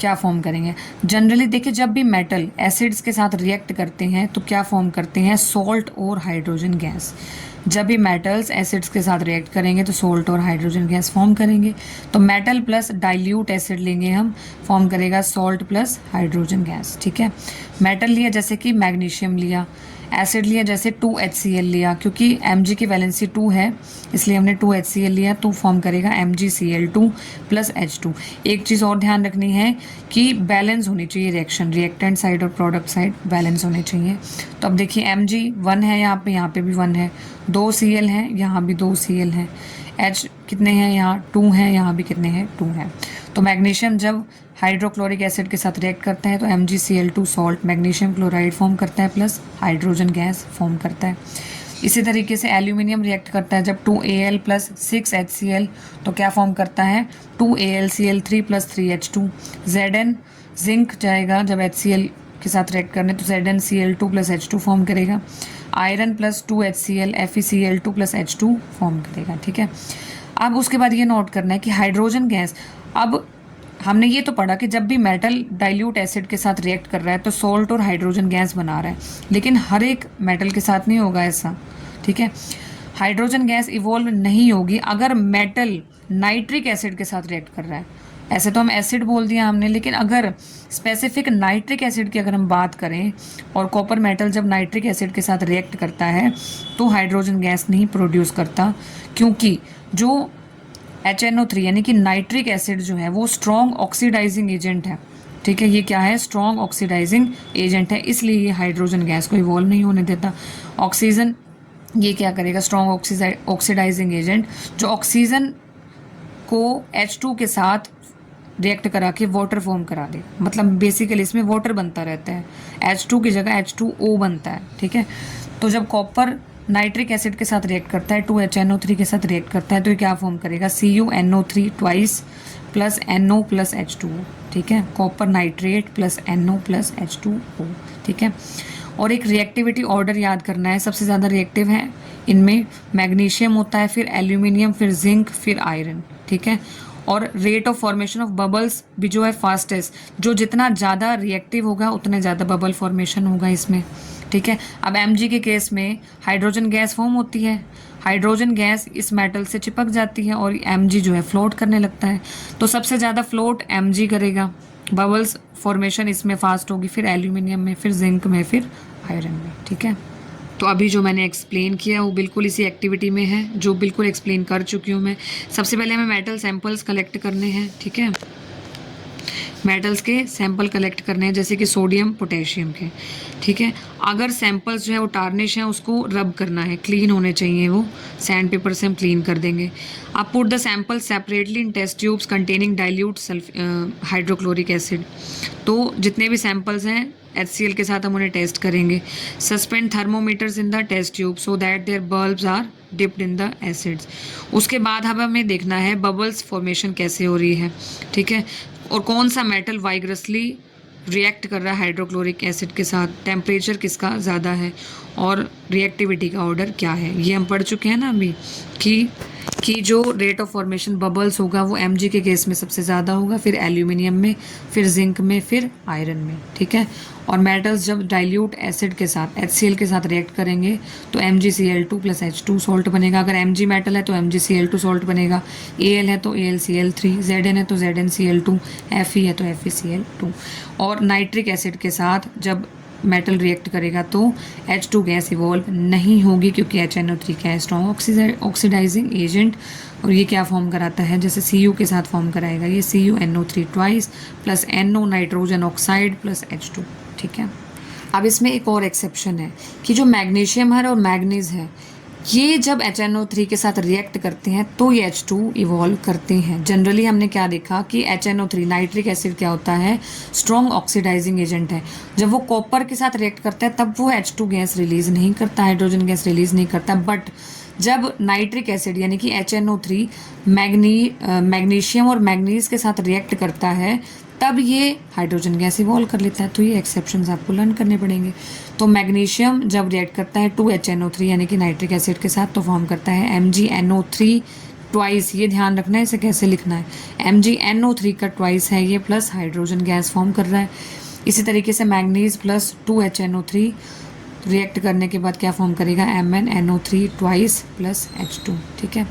क्या फॉर्म करेंगे, जनरली देखिए जब भी मेटल एसिड्स के साथ रिएक्ट करते हैं तो क्या फॉर्म करते हैं, सॉल्ट और हाइड्रोजन गैस। जब भी मेटल्स एसिड्स के साथ रिएक्ट करेंगे तो सॉल्ट और हाइड्रोजन गैस फॉर्म करेंगे। तो मेटल प्लस डाइल्यूट एसिड लेंगे हम, फॉर्म करेगा सॉल्ट प्लस हाइड्रोजन गैस, ठीक है। मेटल लिया जैसे कि मैग्नीशियम लिया, एसिड लिया जैसे 2HCl लिया, क्योंकि Mg की वैलेंसी 2 है इसलिए हमने 2HCl लिया, तो फॉर्म करेगा MgCl2 + H2। एक चीज़ और ध्यान रखनी है कि बैलेंस होनी चाहिए रिएक्शन, रिएक्टेंट साइड और प्रोडक्ट साइड बैलेंस होने चाहिए। तो अब देखिए Mg 1 है, यहाँ पे भी 1 है, 2 Cl हैं, यहाँ भी 2 Cl हैं, H कितने हैं, यहाँ 2 हैं, यहाँ भी कितने हैं, 2 हैं। तो मैग्नीशियम जब हाइड्रोक्लोरिक एसिड के साथ रिएक्ट करता है तो MgCl2 salt magnesium chloride form करता है प्लस हाइड्रोजन गैस फॉर्म करता है। इसी तरीके से एल्यूमिनियम रिएक्ट करता है जब 2Al + 6HCl, तो क्या फॉर्म करता है, 2AlCl3 + 3H2। Zn जिंक जाएगा जब HCl के साथ रिएक्ट करने तो ZnCl2 + H2 फॉर्म करेगा। Iron + 2HCl FeCl2 + H2 form करेगा, ठीक है। अब उसके बाद ये नोट करना है कि हाइड्रोजन गैस, अब हमने ये तो पढ़ा कि जब भी मेटल डाइल्यूट एसिड के साथ रिएक्ट कर रहा है तो सॉल्ट और हाइड्रोजन गैस बना रहा है, लेकिन हर एक मेटल के साथ नहीं होगा ऐसा, ठीक है। हाइड्रोजन गैस इवॉल्व नहीं होगी अगर मेटल नाइट्रिक एसिड के साथ रिएक्ट कर रहा है। ऐसे तो हम एसिड बोल दिया हमने, लेकिन अगर स्पेसिफिक नाइट्रिक एसिड की अगर हम बात करें और कॉपर मेटल जब नाइट्रिक एसिड के साथ रिएक्ट करता है तो हाइड्रोजन गैस नहीं प्रोड्यूस करता, क्योंकि जो HNO3 यानी कि नाइट्रिक एसिड जो है वो स्ट्रॉन्ग ऑक्सीडाइजिंग एजेंट है, ठीक है। ये क्या है, स्ट्रॉन्ग ऑक्सीडाइजिंग एजेंट है, इसलिए ये हाइड्रोजन गैस को इवॉल्व नहीं होने देता। ऑक्सीजन ये क्या करेगा, स्ट्रॉन्ग ऑक्सीडाइजिंग एजेंट जो ऑक्सीजन को H2 के साथ रिएक्ट करा के वाटर फॉर्म करा दे, मतलब बेसिकली इसमें वाटर बनता रहता है, H2 की जगह H2O बनता है, ठीक है। तो जब कॉपर नाइट्रिक एसिड के साथ रिएक्ट करता है 2HNO3 के साथ रिएक्ट करता है तो ये क्या फॉर्म करेगा, CuNO3 ट्वाइस + NO + H2O, ठीक है, कॉपर नाइट्रेट + NO + H2O, ठीक है। और एक रिएक्टिविटी ऑर्डर याद करना है, सबसे ज़्यादा रिएक्टिव है इनमें मैग्नीशियम होता है, फिर एल्यूमिनियम, फिर जिंक, फिर आयरन, ठीक है। और rate of formation of bubbles भी जो है फास्टेस्ट, जो जितना ज़्यादा रिएक्टिव होगा उतने ज़्यादा बबल फॉर्मेशन होगा इसमें, ठीक है। अब Mg के केस में हाइड्रोजन गैस फॉर्म होती है, हाइड्रोजन गैस इस मेटल से चिपक जाती है और Mg जो है फ्लोट करने लगता है, तो सबसे ज़्यादा फ्लोट Mg करेगा, बबल्स फॉर्मेशन इसमें फास्ट होगी, फिर एल्यूमिनियम में, फिर जिंक में, फिर आयरन में, ठीक है। तो अभी जो मैंने एक्सप्लेन किया वो बिल्कुल इसी एक्टिविटी में है, जो बिल्कुल एक्सप्लेन कर चुकी हूँ मैं। सबसे पहले हमें मेटल सैंपल्स कलेक्ट करने हैं, ठीक है, मेटल्स के सैंपल कलेक्ट करने हैं जैसे कि सोडियम पोटेशियम के, ठीक है। अगर सैंपल्स जो है वो टार्निश हैं उसको रब करना है, क्लीन होने चाहिए वो, सैंड पेपर से हम क्लीन कर देंगे। आप put the sample separately in test tubes containing dilute hydrochloric acid. तो जितने भी सैंपल्स हैं HCl के साथ हम उन्हें टेस्ट करेंगे। Suspend thermometers in the test tube so that their bulbs are dipped in the acids. उसके बाद अब हमें देखना है बबल्स फॉर्मेशन कैसे हो रही है, ठीक है, और कौन सा मेटल वाइग्रसली रिएक्ट कर रहा है हाइड्रोक्लोरिक एसिड के साथ, टेम्परेचर किसका ज़्यादा है और रिएक्टिविटी का ऑर्डर क्या है। ये हम पढ़ चुके हैं ना अभी कि कि जो रेट ऑफ फॉर्मेशन बबल्स होगा वो Mg के केस में सबसे ज़्यादा होगा, फिर एल्यूमिनियम में, फिर जिंक में, फिर आयरन में, ठीक है। और मेटल्स जब डाइल्यूट एसिड के साथ HCl के साथ रिएक्ट करेंगे तो MgCl2 + H2 सॉल्ट बनेगा। अगर Mg मेटल है तो MgCl2 सॉल्ट बनेगा, Al है तो AlCl3, Zn है तो ZnCl2, Fe है तो FeCl2। और नाइट्रिक एसिड के साथ जब मेटल रिएक्ट करेगा तो H2 गैस इवॉल्व नहीं होगी, क्योंकि HNO3 क्या है, स्ट्रॉन्ग ऑक्सीडाइजिंग एजेंट। और ये क्या फॉर्म कराता है, जैसे Cu के साथ फॉर्म कराएगा ये CuNO3 twice plus NO nitrogen oxide plus H2, ठीक है। अब इसमें एक और एक्सेप्शन है कि जो मैग्नीशियम है और मैग्नीज है, ये जब HNO3 के साथ रिएक्ट करते हैं तो ये H2 इवॉल्व करते हैं। जनरली हमने क्या देखा कि HNO3 नाइट्रिक एसिड क्या होता है, स्ट्रॉन्ग ऑक्सीडाइजिंग एजेंट है। जब वो कॉपर के साथ रिएक्ट करता है तब वो H2 गैस रिलीज नहीं करता, हाइड्रोजन गैस रिलीज नहीं करता। बट जब नाइट्रिक एसिड यानी कि HNO3 मैग्नीशियम और मैग्नीज के साथ रिएक्ट करता है तब ये हाइड्रोजन गैस इवॉल्व कर लेता है। तो ये एक्सेप्शंस आपको लर्न करने पड़ेंगे। तो मैग्नीशियम जब रिएक्ट करता है 2HNO3 यानी कि नाइट्रिक एसिड के साथ तो फॉर्म करता है MgNO3 ट्वाइस। ये ध्यान रखना है इसे कैसे लिखना है, MgNO3 का ट्वाइस है ये, प्लस हाइड्रोजन गैस फॉर्म कर रहा है। इसी तरीके से मैग्नीज प्लस 2HNO3 रिएक्ट करने के बाद क्या फॉर्म करेगा, MnNO3 ट्वाइस प्लस H2, ठीक है।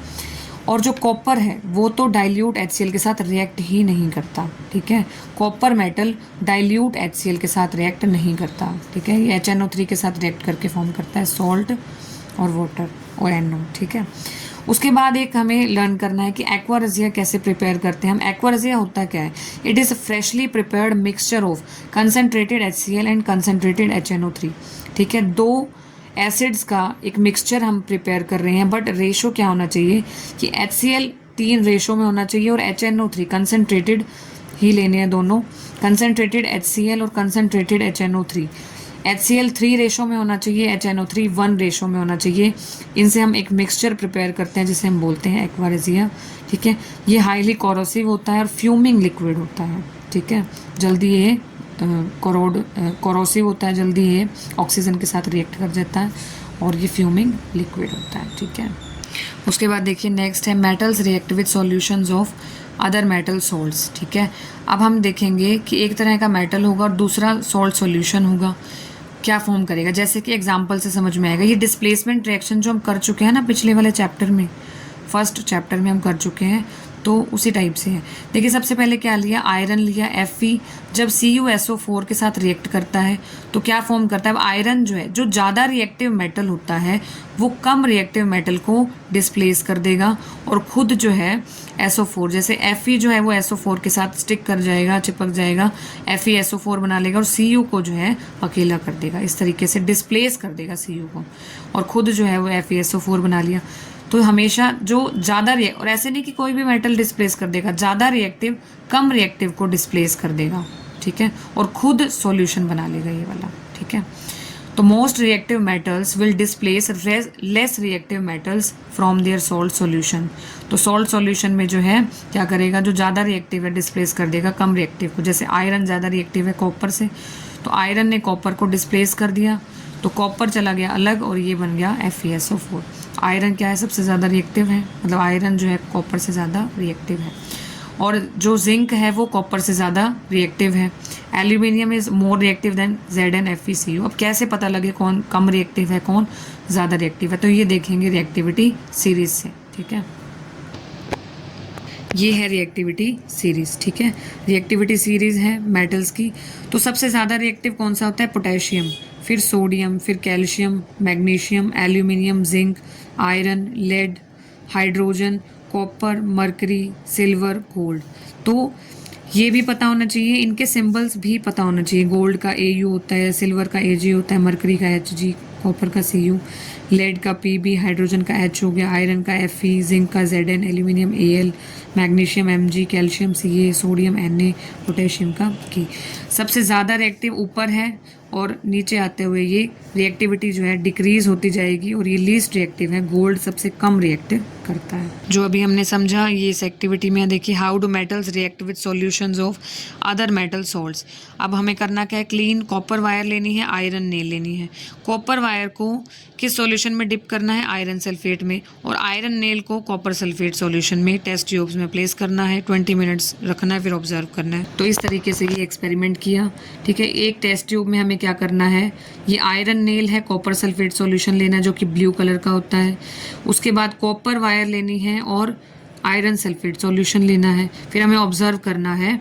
और जो कॉपर है वो तो डाइल्यूट HCl के साथ रिएक्ट ही नहीं करता, ठीक है। कॉपर मेटल डाइल्यूट HCl के साथ रिएक्ट नहीं करता, ठीक है। ये HNO3 के साथ रिएक्ट करके फॉर्म करता है सॉल्ट और वाटर और NO, ठीक है। उसके बाद एक हमें लर्न करना है कि एक्वा रेजिया कैसे प्रिपेयर करते हैं हम। एक्वा रेजिया होता क्या है, it is freshly prepared mixture of concentrated HCl and concentrated HNO3, ठीक है। दो एसिड्स का एक मिक्सचर हम प्रिपेयर कर रहे हैं, बट रेशो क्या होना चाहिए कि HCl 3 रेशो में होना चाहिए और HNO3 कंसनट्रेटेड ही लेने हैं दोनों, कंसनट्रेटेड HCl और कंसनट्रेटेड HNO3। HCl 3 रेशो में होना चाहिए, HNO3 1 रेशो में होना चाहिए। इनसे हम एक मिक्सचर प्रिपेयर करते हैं जिसे हम बोलते हैं एक्वा रेजिया, ठीक है। ये हाईली कोरोसिव होता है और फ्यूमिंग लिक्विड होता है, ठीक है। जल्दी ये कोरोसिव होता है, जल्दी ये ऑक्सीजन के साथ रिएक्ट कर जाता है और ये फ्यूमिंग लिक्विड होता है, ठीक है। उसके बाद देखिए नेक्स्ट है metals react with solutions of other metal salts, ठीक है। अब हम देखेंगे कि एक तरह का मेटल होगा और दूसरा सॉल्ट सॉल्यूशन होगा, क्या फॉर्म करेगा। जैसे कि एग्जांपल से समझ में आएगा, ये डिस्प्लेसमेंट रिएक्शन जो हम कर चुके हैं ना पिछले वाले चैप्टर में, फर्स्ट चैप्टर में हम कर चुके हैं, तो उसी टाइप से है। देखिए सबसे पहले क्या लिया, आयरन लिया Fe। जब CuSO4 के साथ रिएक्ट करता है तो क्या फॉर्म करता है, अब आयरन जो है, जो ज़्यादा रिएक्टिव मेटल होता है वो कम रिएक्टिव मेटल को डिस्प्लेस कर देगा और खुद जो है SO4, जैसे Fe जो है वो SO4 के साथ स्टिक कर जाएगा, चिपक जाएगा, FeSO4 बना लेगा और Cu को जो है अकेला कर देगा, इस तरीके से डिस्प्लेस कर देगा Cu को, और खुद जो है वो FeSO4 बना लिया। तो हमेशा जो ज़्यादा और ऐसे नहीं कि कोई भी मेटल डिस्प्लेस कर देगा, ज़्यादा रिएक्टिव कम रिएक्टिव को डिस्प्लेस कर देगा, ठीक है, और खुद सॉल्यूशन बना लेगा ये वाला, ठीक है। तो most reactive metals will displace less reactive metals from their salt solution. तो सॉल्ट सॉल्यूशन में जो है क्या करेगा, जो ज़्यादा रिएक्टिव है डिस्प्लेस कर देगा कम रिएक्टिव को। जैसे आयरन ज़्यादा रिएक्टिव है कॉपर से, तो आयरन ने कॉपर को डिस्प्लेस कर दिया, तो कॉपर चला गया अलग और ये बन गया FeSO4। आयरन क्या है, सबसे ज़्यादा रिएक्टिव है, मतलब आयरन जो है कॉपर से ज़्यादा रिएक्टिव है। और जो जिंक है वो कॉपर से ज़्यादा रिएक्टिव है। Aluminium is more reactive than ZnFeCu। अब कैसे पता लगे कौन कम रिएक्टिव है कौन ज़्यादा रिएक्टिव है, तो ये देखेंगे रिएक्टिविटी सीरीज से, ठीक है। ये है रिएक्टिविटी सीरीज, ठीक है। रिएक्टिविटी सीरीज है मेटल्स की। तो सबसे ज़्यादा रिएक्टिव कौन सा होता है, पोटेशियम, फिर सोडियम, फिर calcium, magnesium, aluminium, zinc, iron, lead, hydrogen, copper, mercury, silver, gold. तो ये भी पता होना चाहिए, इनके सिंबल्स भी पता होना चाहिए। गोल्ड का AU होता है, सिल्वर का AG होता है, मरकरी का HG, कॉपर का Cu, लेड का PB, हाइड्रोजन का H हो गया, आयरन का Fe, जिंक का Zn, aluminium Al, magnesium Mg, calcium Ca, sodium Na, potassium का K। सबसे ज़्यादा रिएक्टिव ऊपर है और नीचे आते हुए ये रिएक्टिविटी जो है डिक्रीज होती जाएगी और ये लीस्ट रिएक्टिव है। गोल्ड सबसे कम रिएक्टिव करता है। जो अभी हमने समझा ये इस एक्टिविटी में, देखिए how do metals react with solutions of other metal salts. अब हमें करना क्या है, क्लीन कॉपर वायर लेनी है, आयरन नेल लेनी है। कॉपर वायर को किस सॉल्यूशन में डिप करना है, आयरन सल्फेट में, और आयरन नेल को कॉपर सल्फेट सॉल्यूशन में टेस्ट ट्यूब्स में प्लेस करना है, 20 मिनट्स रखना है, फिर ऑब्जर्व करना है। तो इस तरीके से ये एक्सपेरिमेंट किया, ठीक है। एक टेस्ट ट्यूब में हमें क्या करना है, ये आयरन नेल है, कॉपर सल्फेट सॉल्यूशन लेना है जो कि ब्लू कलर का होता है। उसके बाद कॉपर वायर लेनी है और आयरन सल्फेट सॉल्यूशन लेना है, फिर हमें ऑब्जर्व करना है,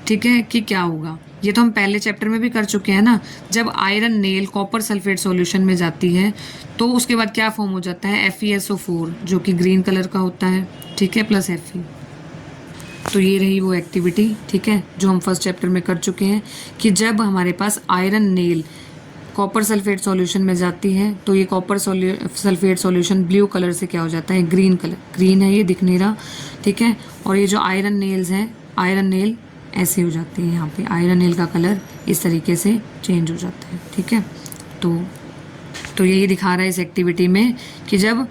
ठीक है, कि क्या होगा। ये तो हम पहले चैप्टर में भी कर चुके हैं ना। जब iron nail copper sulphate solution में जाती है तो उसके बाद क्या फॉर्म हो जाता है, FeSO4 जो कि ग्रीन कलर का होता है, ठीक है, प्लस Fe। तो ये रही वो एक्टिविटी, ठीक है, जो हम फर्स्ट चैप्टर में कर चुके हैं कि जब हमारे पास iron nail copper sulphate solution में जाती है तो ये copper sulphate solution blue colour से क्या हो जाता है, ग्रीन कलर, ग्रीन है ये, दिख नहीं रहा, ठीक है। और ये जो आयरन नेल्स हैं, आयरन नेल ऐसे हो जाते हैं, यहाँ पे आयरन नेल का कलर इस तरीके से चेंज हो जाता है, ठीक है। तो यही दिखा रहा है इस एक्टिविटी में कि जब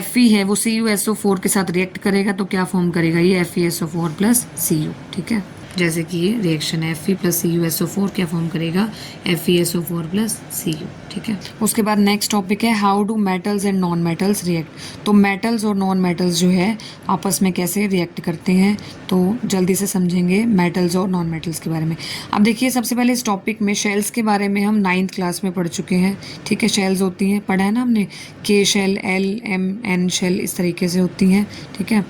Fe है वो CuSO4 के साथ रिएक्ट करेगा तो क्या फॉर्म करेगा, ये FeSO4 प्लस Cu, ठीक है। जैसे कि ये रिएक्शन है Fe प्लस CuSO4 क्या फॉर्म करेगा, FeSO4 प्लस Cu, ठीक है। उसके बाद नेक्स्ट टॉपिक है how do metals and non metals react. तो मेटल्स और नॉन मेटल्स जो है आपस में कैसे रिएक्ट करते हैं, तो जल्दी से समझेंगे मेटल्स और नॉन मेटल्स के बारे में। अब देखिए सबसे पहले इस टॉपिक में शेल्स के बारे में हम 9th क्लास में पढ़ चुके हैं, ठीक है। शेल्स होती हैं, पढ़ा है ना हमने, K shell, L, M, N shell इस तरीके से होती हैं, ठीक है।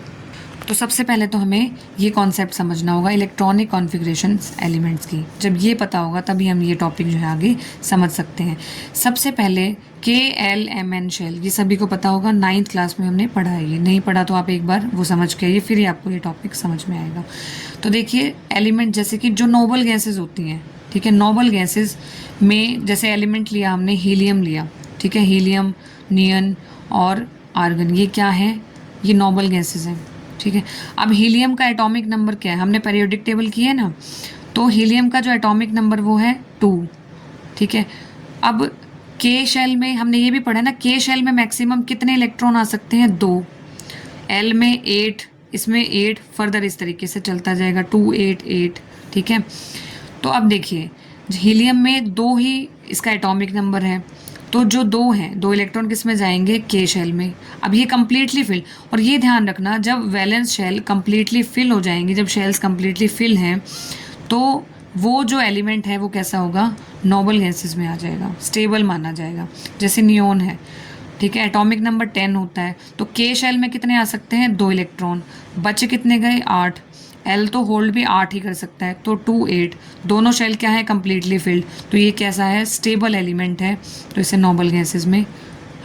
तो सबसे पहले तो हमें ये कॉन्सेप्ट समझना होगा इलेक्ट्रॉनिक कॉन्फ़िगरेशन एलिमेंट्स की। जब ये पता होगा तभी हम ये टॉपिक जो है आगे समझ सकते हैं। सबसे पहले K, L, M, N shell ये सभी को पता होगा, 9th क्लास में हमने पढ़ा है। ये नहीं पढ़ा तो आप एक बार वो समझ के आइए, फिर ही आपको ये टॉपिक समझ में आएगा। तो देखिए एलिमेंट जैसे कि जो नोबल गैसेज होती हैं, ठीक है, नोबल गैसेज में जैसे एलिमेंट लिया हमने, हीलियम लिया, ठीक है, हीलियम, नियन और आर्गन, ये क्या है, ये नोबल गैसेज हैं, ठीक है। अब हीलियम का एटॉमिक नंबर क्या है, हमने पीरियोडिक टेबल की है ना, तो हीलियम का जो एटॉमिक नंबर वो है 2, ठीक है। अब K शेल में हमने ये भी पढ़ा है ना, K शेल में मैक्सिमम कितने इलेक्ट्रॉन आ सकते हैं, 2, L में 8, इसमें 8, फर्दर इस तरीके से चलता जाएगा 2, 8, 8, ठीक है। तो अब देखिए हीलियम में 2 ही इसका एटॉमिक नंबर है, तो जो 2 हैं, 2 इलेक्ट्रॉन किस में जाएंगे, K शेल में। अब ये कम्प्लीटली फिल, और ये ध्यान रखना जब वैलेंस शेल कम्प्लीटली फिल हो जाएंगी, जब शेल्स कम्प्लीटली फिल हैं तो वो जो एलिमेंट है वो कैसा होगा, नोबल गैसेस में आ जाएगा, स्टेबल माना जाएगा। जैसे नियोन है, ठीक है, एटॉमिक नंबर 10 होता है, तो K शेल में कितने आ सकते हैं, 2 इलेक्ट्रॉन, बचे कितने गए, 8, L तो होल्ड भी 8 ही कर सकता है, तो 2, 8, दोनों शेल क्या है, कम्प्लीटली फिल्ड, तो ये कैसा है, स्टेबल एलिमेंट है, तो इसे नोबल गैसेस में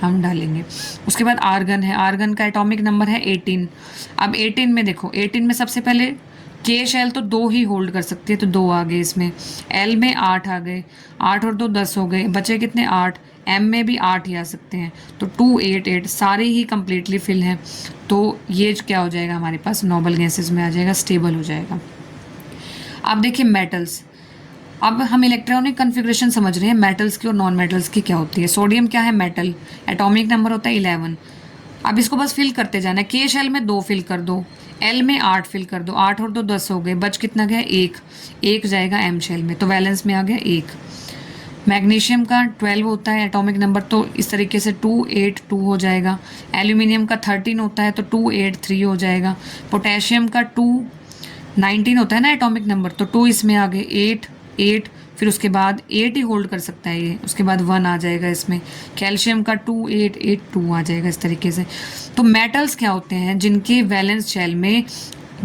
हम डालेंगे। उसके बाद आर्गन है, आर्गन का एटॉमिक नंबर है 18। अब 18 में देखो, 18 में सबसे पहले K शेल तो 2 ही होल्ड कर सकती है, तो 2 आ गए इसमें, L में 8 आ गए, 8 और 2 10 हो गए, बचे कितने, 8, M में भी 8 ही आ सकते हैं, तो 2, 8, 8 सारे ही कम्प्लीटली फिल हैं, तो ये क्या हो जाएगा हमारे पास, नोबल गैसेस में आ जाएगा, स्टेबल हो जाएगा। अब देखिए मेटल्स, अब हम इलेक्ट्रॉनिक कॉन्फ़िगरेशन समझ रहे हैं मेटल्स की और नॉन मेटल्स की क्या होती है। सोडियम क्या है, मेटल, एटॉमिक नंबर होता है 11। अब इसको बस फिल करते जाना है, K शेल में 2 फिल कर दो, L में 8 फिल कर दो, 8 और 2 10 हो गए, बच कितना गया, 1 जाएगा M शेल में, तो वैलेंस में आ गया 1। मैग्नीशियम का 12 होता है एटॉमिक नंबर, तो इस तरीके से 2, 8, 2 हो जाएगा। एल्यूमिनियम का 13 होता है, तो 2, 8, 3 हो जाएगा। पोटेशियम का 2, 19 होता है ना एटॉमिक नंबर, तो 2 इसमें आ गए, 8, 8, फिर उसके बाद 8 ही होल्ड कर सकता है ये, उसके बाद 1 आ जाएगा इसमें। कैल्शियम का 2, 8, 8, 2 आ जाएगा इस तरीके से। तो मेटल्स क्या होते हैं, जिनके वैलेंस शेल में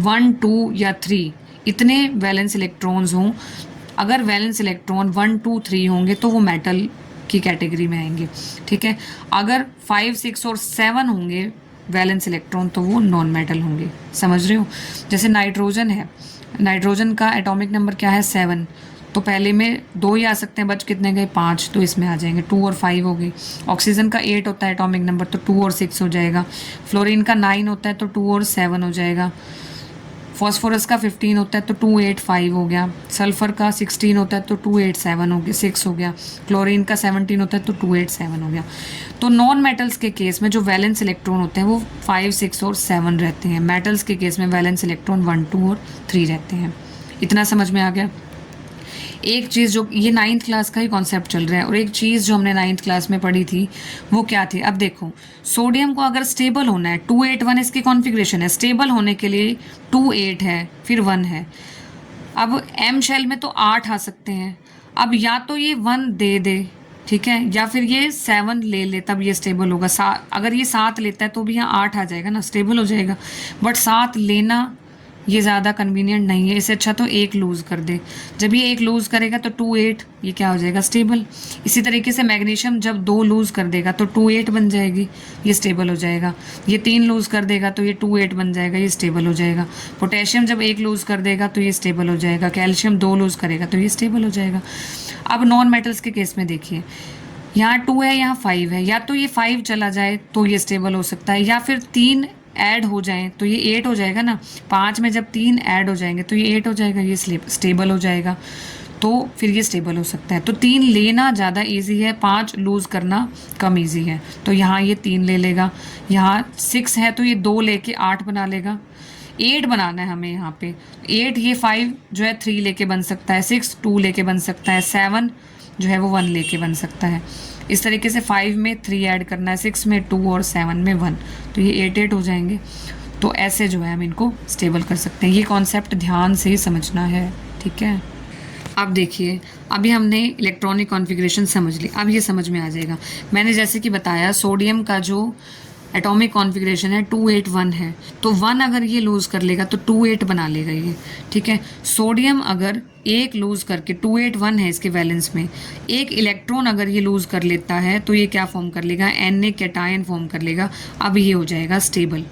1, 2 या 3 इतने वैलेंस इलेक्ट्रॉन्स हों। अगर वैलेंस इलेक्ट्रॉन 1, 2, 3 होंगे तो वो मेटल की कैटेगरी में आएंगे, ठीक है। अगर 5, 6 और 7 होंगे वैलेंस इलेक्ट्रॉन तो वो नॉन मेटल होंगे, समझ रहे हो। जैसे नाइट्रोजन है, नाइट्रोजन का एटॉमिक नंबर क्या है, 7, तो पहले में 2 ही आ सकते हैं, बच कितने गए, 5, तो इसमें आ जाएंगे, 2 और 5 हो गई। ऑक्सीजन का 8 होता है एटॉमिक नंबर, तो 2 और 6 हो जाएगा। फ्लोरीन का 9 होता है, तो 2 और 7 हो जाएगा। फॉस्फोरस का 15 होता है तो 285 हो गया, सल्फर का 16 होता है तो 287 हो गया, 6 हो गया, क्लोरीन का 17 होता है तो 287 हो गया। तो नॉन मेटल्स के केस में जो वैलेंस इलेक्ट्रॉन होते हैं वो 5, 6 और 7 रहते हैं। मेटल्स के केस में वैलेंस इलेक्ट्रॉन 1, 2 और 3 रहते हैं। इतना समझ में आ गया। एक चीज़ जो ये 9th क्लास का ही कॉन्सेप्ट चल रहा है, और एक चीज़ जो हमने 9th क्लास में पढ़ी थी वो क्या थी। अब देखो, सोडियम को अगर स्टेबल होना है, 281 इसकी कॉन्फ़िगरेशन है, स्टेबल होने के लिए 28 है फिर 1 है। अब एम शेल में तो 8 आ सकते हैं। अब या तो ये 1 दे दे, ठीक है, या फिर ये 7 ले ले, तब ये स्टेबल होगा। अगर ये 7 लेता है तो भी यहाँ 8 आ जाएगा ना, स्टेबल हो जाएगा। बट 7 लेना ये ज़्यादा कन्वीनियंट नहीं है, इससे अच्छा तो 1 लूज़ कर दे। जब ये 1 लूज़ करेगा तो 28 ये क्या हो जाएगा, स्टेबल। इसी तरीके से मैग्नीशियम जब 2 लूज़ कर देगा तो 28 बन जाएगी, ये स्टेबल हो जाएगा। ये 3 लूज़ कर देगा तो ये 28 बन जाएगा, ये स्टेबल हो जाएगा। पोटेशियम जब 1 लूज़ कर देगा तो ये स्टेबल हो जाएगा। कैल्शियम 2 लूज़ करेगा तो ये स्टेबल हो जाएगा। अब नॉन मेटल्स के केस में देखिए, यहाँ 2 है, यहाँ 5 है, या तो ये 5 चला जाए तो ये स्टेबल हो सकता है, या फिर 3 ऐड हो जाएं तो ये 8 हो जाएगा ना। 5 में जब 3 ऐड हो जाएंगे तो ये 8 हो जाएगा, ये स्टेबल हो जाएगा। तो फिर ये स्टेबल हो सकता है। तो 3 लेना ज़्यादा इजी है, 5 लूज़ करना कम इजी है। तो यहाँ ये 3 ले लेगा। यहाँ 6 है तो ये 2 लेके 8 बना लेगा। 8 बनाना है हमें यहाँ पे। 8 ये 5 जो है 3 लेके बन सकता है, 6 2 लेके बन सकता है, 7 जो है वो 1 लेके बन सकता है। इस तरीके से 5 में 3 ऐड करना है, 6 में 2 और 7 में 1, तो ये 8 हो जाएंगे। तो ऐसे जो है हम इनको स्टेबल कर सकते हैं। ये कॉन्सेप्ट ध्यान से ही समझना है, ठीक है। अब देखिए, अभी हमने इलेक्ट्रॉनिक कॉन्फ़िगरेशन समझ ली, अब ये समझ में आ जाएगा। मैंने जैसे कि बताया, सोडियम का जो एटॉमिक कॉन्फ़िगरेशन है 281 है, तो 1 अगर ये लूज़ कर लेगा तो 28 बना लेगा ये, ठीक है। सोडियम अगर 1 लूज़ करके, 281 है इसके वैलेंस में, 1 इलेक्ट्रॉन अगर ये लूज़ कर लेता है तो ये क्या फॉर्म कर लेगा, Na कैटायन फॉर्म कर लेगा। अब ये हो जाएगा स्टेबल,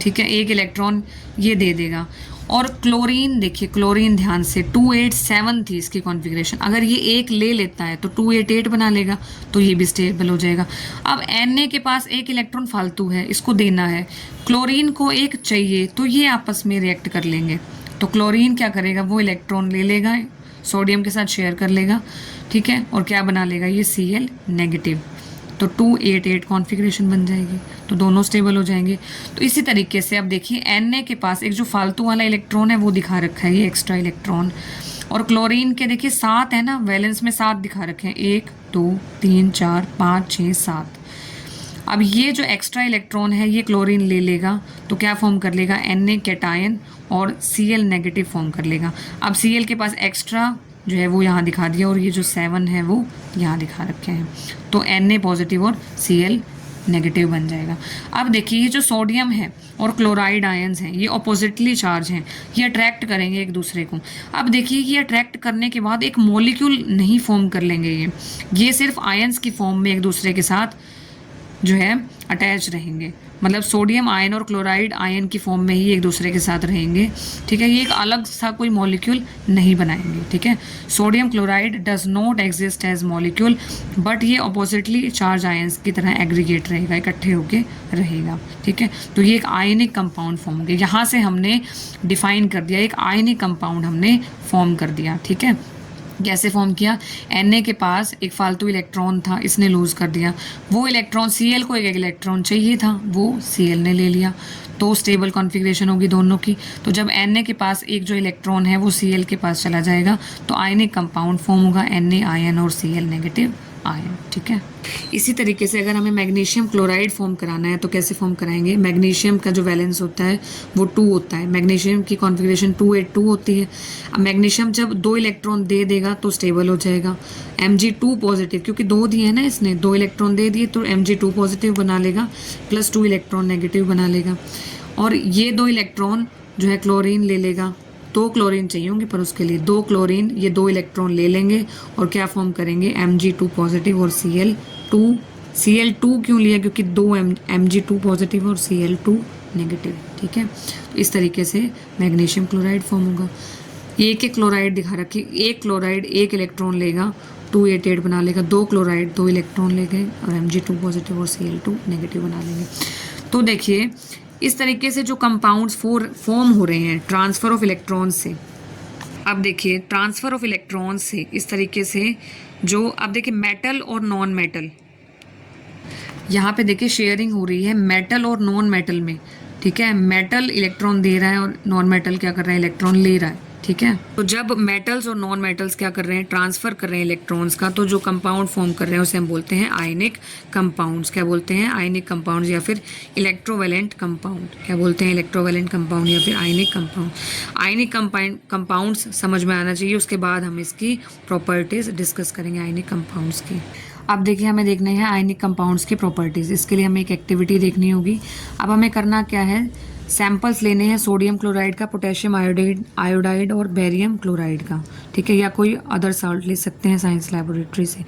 ठीक है, 1 इलेक्ट्रॉन ये दे देगा। और क्लोरीन देखिए, क्लोरीन ध्यान से 287 थी इसकी कॉन्फ़िगरेशन, अगर ये 1 ले लेता है तो 288 बना लेगा, तो ये भी स्टेबल हो जाएगा। अब Na के पास 1 इलेक्ट्रॉन फालतू है, इसको देना है, क्लोरीन को 1 चाहिए, तो ये आपस में रिएक्ट कर लेंगे। तो क्लोरीन क्या करेगा, वो इलेक्ट्रॉन ले लेगा, सोडियम के साथ शेयर कर लेगा, ठीक है, और क्या बना लेगा, ये Cl नेगेटिव। तो 288 कॉन्फ़िगरेशन बन जाएगी, तो दोनों स्टेबल हो जाएंगे। तो इसी तरीके से अब देखिए, Na के पास एक जो फालतू वाला इलेक्ट्रॉन है वो दिखा रखा है, ये एक्स्ट्रा इलेक्ट्रॉन। और क्लोरीन के देखिए 7 है ना, वैलेंस में 7 दिखा रखे हैं, 1 2 3 4 5 6 7। अब ये जो एक्स्ट्रा इलेक्ट्रॉन है ये क्लोरीन ले लेगा, तो क्या फॉर्म कर लेगा, Na कैटायन और Cl नेगेटिव फॉर्म कर लेगा। अब Cl के पास एक्स्ट्रा जो है वो यहाँ दिखा दिया, और ये जो 7 है वो यहाँ दिखा रखे हैं, तो Na पॉजिटिव और Cl नेगेटिव बन जाएगा। अब देखिए, ये जो सोडियम है और क्लोराइड आयंस हैं ये अपोजिटली चार्ज हैं, ये अट्रैक्ट करेंगे एक दूसरे को। अब देखिए, ये अट्रैक्ट करने के बाद एक मॉलिक्यूल नहीं फॉर्म कर लेंगे, ये सिर्फ आयंस की फॉर्म में एक दूसरे के साथ जो है अटैच रहेंगे। मतलब सोडियम आयन और क्लोराइड आयन की फॉर्म में ही एक दूसरे के साथ रहेंगे, ठीक है। ये एक अलग सा कोई मॉलिक्यूल नहीं बनाएंगे, ठीक है। Sodium chloride does not exist as molecule, but ये अपोजिटली चार्ज आयंस की तरह एग्रीगेट रहेगा, इकट्ठे होके रहेगा, ठीक है। तो ये एक आयनिक कंपाउंड फॉर्म होंगे। यहाँ से हमने डिफाइन कर दिया, एक आयनिक कंपाउंड हमने फॉर्म कर दिया, ठीक है। कैसे फॉर्म किया, Na के पास एक फालतू इलेक्ट्रॉन था, इसने लूज़ कर दिया, वो इलेक्ट्रॉन Cl को एक इलेक्ट्रॉन चाहिए था, वो Cl ने ले लिया, तो स्टेबल कॉन्फ़िगरेशन होगी दोनों की। तो जब Na के पास एक जो इलेक्ट्रॉन है वो Cl के पास चला जाएगा, तो आयनिक कंपाउंड फॉर्म होगा Na आयन और Cl नेगेटिव आयन, ठीक है। इसी तरीके से अगर हमें मैग्नीशियम क्लोराइड फॉर्म कराना है तो कैसे फॉर्म कराएंगे, मैग्नीशियम का जो वैलेंस होता है वो 2 होता है, मैग्नीशियम की कॉन्फ़िगरेशन 282 होती है। अब मैग्नीशियम जब 2 इलेक्ट्रॉन दे देगा तो स्टेबल हो जाएगा, Mg2 पॉजिटिव, क्योंकि 2 दिए है ना इसने, 2 इलेक्ट्रॉन दे दिए तो Mg2 पॉजिटिव बना लेगा, प्लस 2 इलेक्ट्रॉन नेगेटिव बना लेगा। और ये 2 इलेक्ट्रॉन जो है क्लोरीन ले लेगा, 2 क्लोरीन चाहिए होंगे, पर उसके लिए 2 क्लोरीन ये 2 इलेक्ट्रॉन ले लेंगे और क्या फॉर्म करेंगे, Mg2 पॉजिटिव और Cl2 क्यों लिया, क्योंकि 2 Mg2 पॉजिटिव और Cl2 नेगेटिव, ठीक है। तो इस तरीके से मैग्नीशियम क्लोराइड फॉर्म होगा। एक क्लोराइड दिखा रखी, एक क्लोराइड 1 इलेक्ट्रॉन लेगा, 288 बना लेगा, 2 क्लोराइड 2 इलेक्ट्रॉन ले गए और Mg2 पॉजिटिव और Cl2 नेगेटिव बना लेंगे। तो देखिए, इस तरीके से जो कंपाउंड्स फॉर्म हो रहे हैं ट्रांसफ़र ऑफ इलेक्ट्रॉन्स से, अब देखिए ट्रांसफ़र ऑफ इलेक्ट्रॉन्स से इस तरीके से जो, अब देखिए मेटल और नॉन मेटल, यहाँ पे देखिए शेयरिंग हो रही है मेटल और नॉन मेटल में, ठीक है। मेटल इलेक्ट्रॉन दे रहा है और नॉन मेटल क्या कर रहा है, इलेक्ट्रॉन ले रहा है, ठीक है। तो जब मेटल्स और नॉन मेटल्स क्या कर रहे हैं, ट्रांसफ़र कर रहे हैं इलेक्ट्रॉन्स का, तो जो कंपाउंड फॉर्म कर रहे हैं उसे हम बोलते हैं आयनिक कंपाउंड्स। क्या बोलते हैं, आयनिक कंपाउंड्स या फिर इलेक्ट्रोवेलेंट कंपाउंड। क्या बोलते हैं, इलेक्ट्रोवेलेंट कंपाउंड या फिर आयनिक कंपाउंड। आयनिक कंपाउंड्स समझ में आना चाहिए, उसके बाद हम इसकी प्रॉपर्टीज़ डिस्कस करेंगे आयनिक कंपाउंड्स की। अब देखिए हमें देखने हैं आयनिक कंपाउंड्स की प्रॉपर्टीज़। इसके लिए हमें एक एक्टिविटी देखनी होगी। अब हमें करना क्या है, सैंपल्स लेने हैं सोडियम क्लोराइड का, पोटेशियम आयोडाइड और बेरियम क्लोराइड का, ठीक है, या कोई अदर साल्ट ले सकते हैं साइंस लैबोरेटरी से।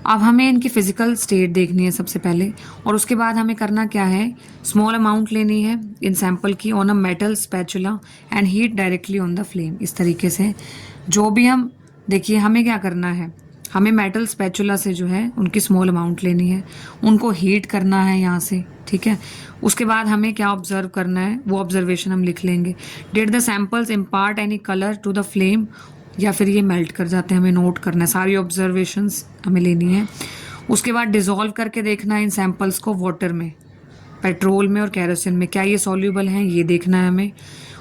अब हमें इनकी फिजिकल स्टेट देखनी है सबसे पहले, और उसके बाद हमें करना क्या है, स्मॉल अमाउंट लेनी है इन सैंपल की on a metal spatula and heat directly on the flame. इस तरीके से जो भी हम, देखिए हमें क्या करना है, हमें मेटल स्पैचुला से जो है उनकी स्मॉल अमाउंट लेनी है, उनको हीट करना है यहाँ से, ठीक है। उसके बाद हमें क्या ऑब्जर्व करना है, वो ऑब्जर्वेशन हम लिख लेंगे। Did the samples impart any colour to the flame, या फिर ये मेल्ट कर जाते हैं, हमें नोट करना है, सारी ऑब्जर्वेशंस हमें लेनी है। उसके बाद डिज़ोल्व करके देखना है इन सैंपल्स को वाटर में, पेट्रोल में और कैरोसिन में, क्या ये सॉल्यूबल हैं ये देखना है हमें।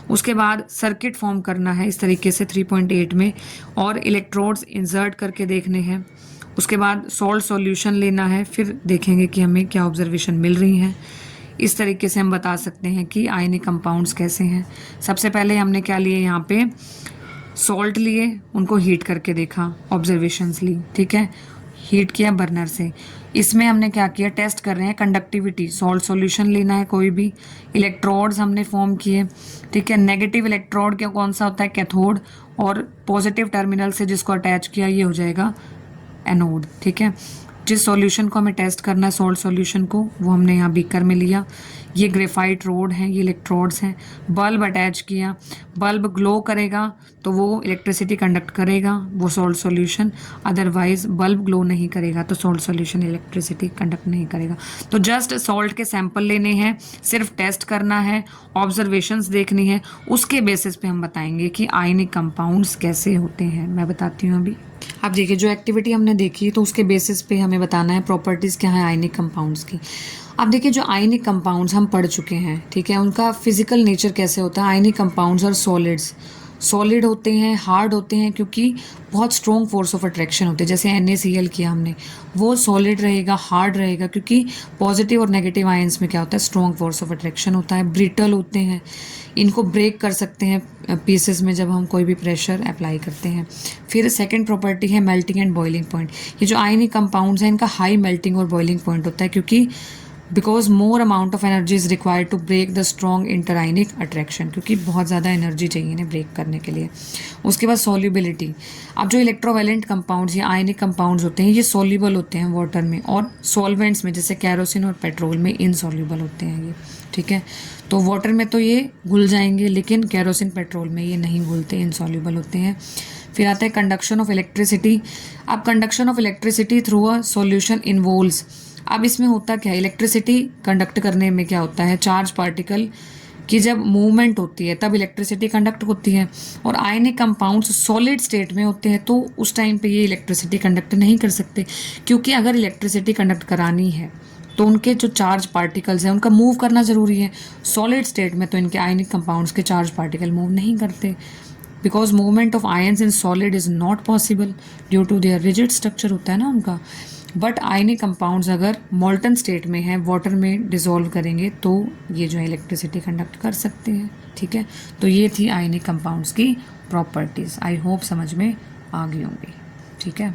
उसके बाद सर्किट फॉर्म करना है इस तरीके से 3.8 में, और इलेक्ट्रोड्स इंसर्ट करके देखने हैं। उसके बाद सॉल्ट सॉल्यूशन लेना है, फिर देखेंगे कि हमें क्या ऑब्जर्वेशन मिल रही हैं। इस तरीके से हम बता सकते हैं कि आयनिक कंपाउंड्स कैसे हैं। सबसे पहले हमने क्या लिए, यहाँ पे सॉल्ट लिए, उनको हीट करके देखा, ऑब्जर्वेशंस ली, ठीक है, हीट किया बर्नर से। इसमें हमने क्या किया, टेस्ट कर रहे हैं कंडक्टिविटी, सॉल्ट सॉल्यूशन लेना है कोई भी। इलेक्ट्रोड्स हमने फॉर्म किए, ठीक है। नेगेटिव इलेक्ट्रोड क्या कौन सा होता है, कैथोड, और पॉजिटिव टर्मिनल से जिसको अटैच किया ये हो जाएगा एनोड, ठीक है। जिस सॉल्यूशन को हमें टेस्ट करना है, सॉल्ट सॉल्यूशन को, वो हमने यहाँ बीकर में लिया। ये ग्रेफाइट रोड है, ये इलेक्ट्रोड्स हैं। बल्ब अटैच किया, बल्ब ग्लो करेगा तो वो इलेक्ट्रिसिटी कंडक्ट करेगा, वो salt solution. Otherwise bulb glow नहीं करेगा तो सॉल्ट सॉल्यूशन इलेक्ट्रिसिटी कंडक्ट नहीं करेगा। तो जस्ट सॉल्ट के सैंपल लेने हैं, सिर्फ टेस्ट करना है, ऑब्जर्वेशंस देखनी है, उसके बेसिस पे हम बताएंगे कि आयनिक कंपाउंड्स कैसे होते हैं। मैं बताती हूँ अभी। अब देखिए जो एक्टिविटी हमने देखी तो उसके बेसिस पे हमें बताना है प्रॉपर्टीज़ क्या है आयनिक कंपाउंड्स की। अब देखिए जो आयनिक कंपाउंड्स हम पढ़ चुके हैं, ठीक है, उनका फिजिकल नेचर कैसे होता है। आयनिक कंपाउंड्स और सॉलिड्स, सॉलिड होते हैं, हार्ड होते हैं, क्योंकि बहुत स्ट्रॉन्ग फोर्स ऑफ अट्रैक्शन होते हैं। जैसे NaCl किया हमने, वो सॉलिड रहेगा, हार्ड रहेगा, क्योंकि पॉजिटिव और नेगेटिव आयंस में क्या होता है, स्ट्रॉन्ग फोर्स ऑफ अट्रैक्शन होता है। ब्रिटल होते हैं, इनको ब्रेक कर सकते हैं पीसेस में जब हम कोई भी प्रेशर अप्लाई करते हैं। फिर सेकंड प्रॉपर्टी है मेल्टिंग एंड बॉइलिंग पॉइंट। ये जो आयनिक कंपाउंड्स हैं इनका हाई मेल्टिंग और बॉइलिंग पॉइंट होता है, क्योंकि because more amount of energy is required to break the strong interionic attraction, क्योंकि बहुत ज़्यादा एनर्जी चाहिए इन्हें ब्रेक करने के लिए। उसके बाद सॉल्युबिलिटी। अब जो इलेक्ट्रोवेलेंट कंपाउंड्स या आयनिक कंपाउंड्स होते हैं ये सॉल्युबल होते हैं वाटर में, और सॉल्वेंट्स में जैसे कैरोसिन और पेट्रोल में इनसॉल्युबल होते हैं ये, ठीक है। तो वाटर में तो ये घुल जाएंगे, लेकिन कैरोसिन पेट्रोल में ये नहीं घुलते, इनसॉल्युबल होते हैं। फिर आता है कंडक्शन ऑफ इलेक्ट्रिसिटी। अब conduction of electricity through a solution involves. अब इसमें होता क्या है, इलेक्ट्रिसिटी कंडक्ट करने में क्या होता है, चार्ज पार्टिकल की जब मूवमेंट होती है तब इलेक्ट्रिसिटी कंडक्ट होती है। और आयनिक कंपाउंड्स सॉलिड स्टेट में होते हैं तो उस टाइम पे ये इलेक्ट्रिसिटी कंडक्ट नहीं कर सकते, क्योंकि अगर इलेक्ट्रिसिटी कंडक्ट करानी है तो उनके जो चार्ज पार्टिकल्स हैं उनका मूव करना ज़रूरी है। सॉलिड स्टेट में तो इनके आयनिक कंपाउंड्स के चार्ज पार्टिकल मूव नहीं करते, because movement of ions in solid is not possible due to their rigid structure होता है ना उनका। बट आयनिक कंपाउंड्स अगर मोल्टन स्टेट में है, वाटर में डिसॉल्व करेंगे तो ये जो है इलेक्ट्रिसिटी कंडक्ट कर सकते हैं, ठीक है। तो ये थी आयनिक कंपाउंड्स की प्रॉपर्टीज़। आई होप समझ में आ गई होंगी, ठीक है।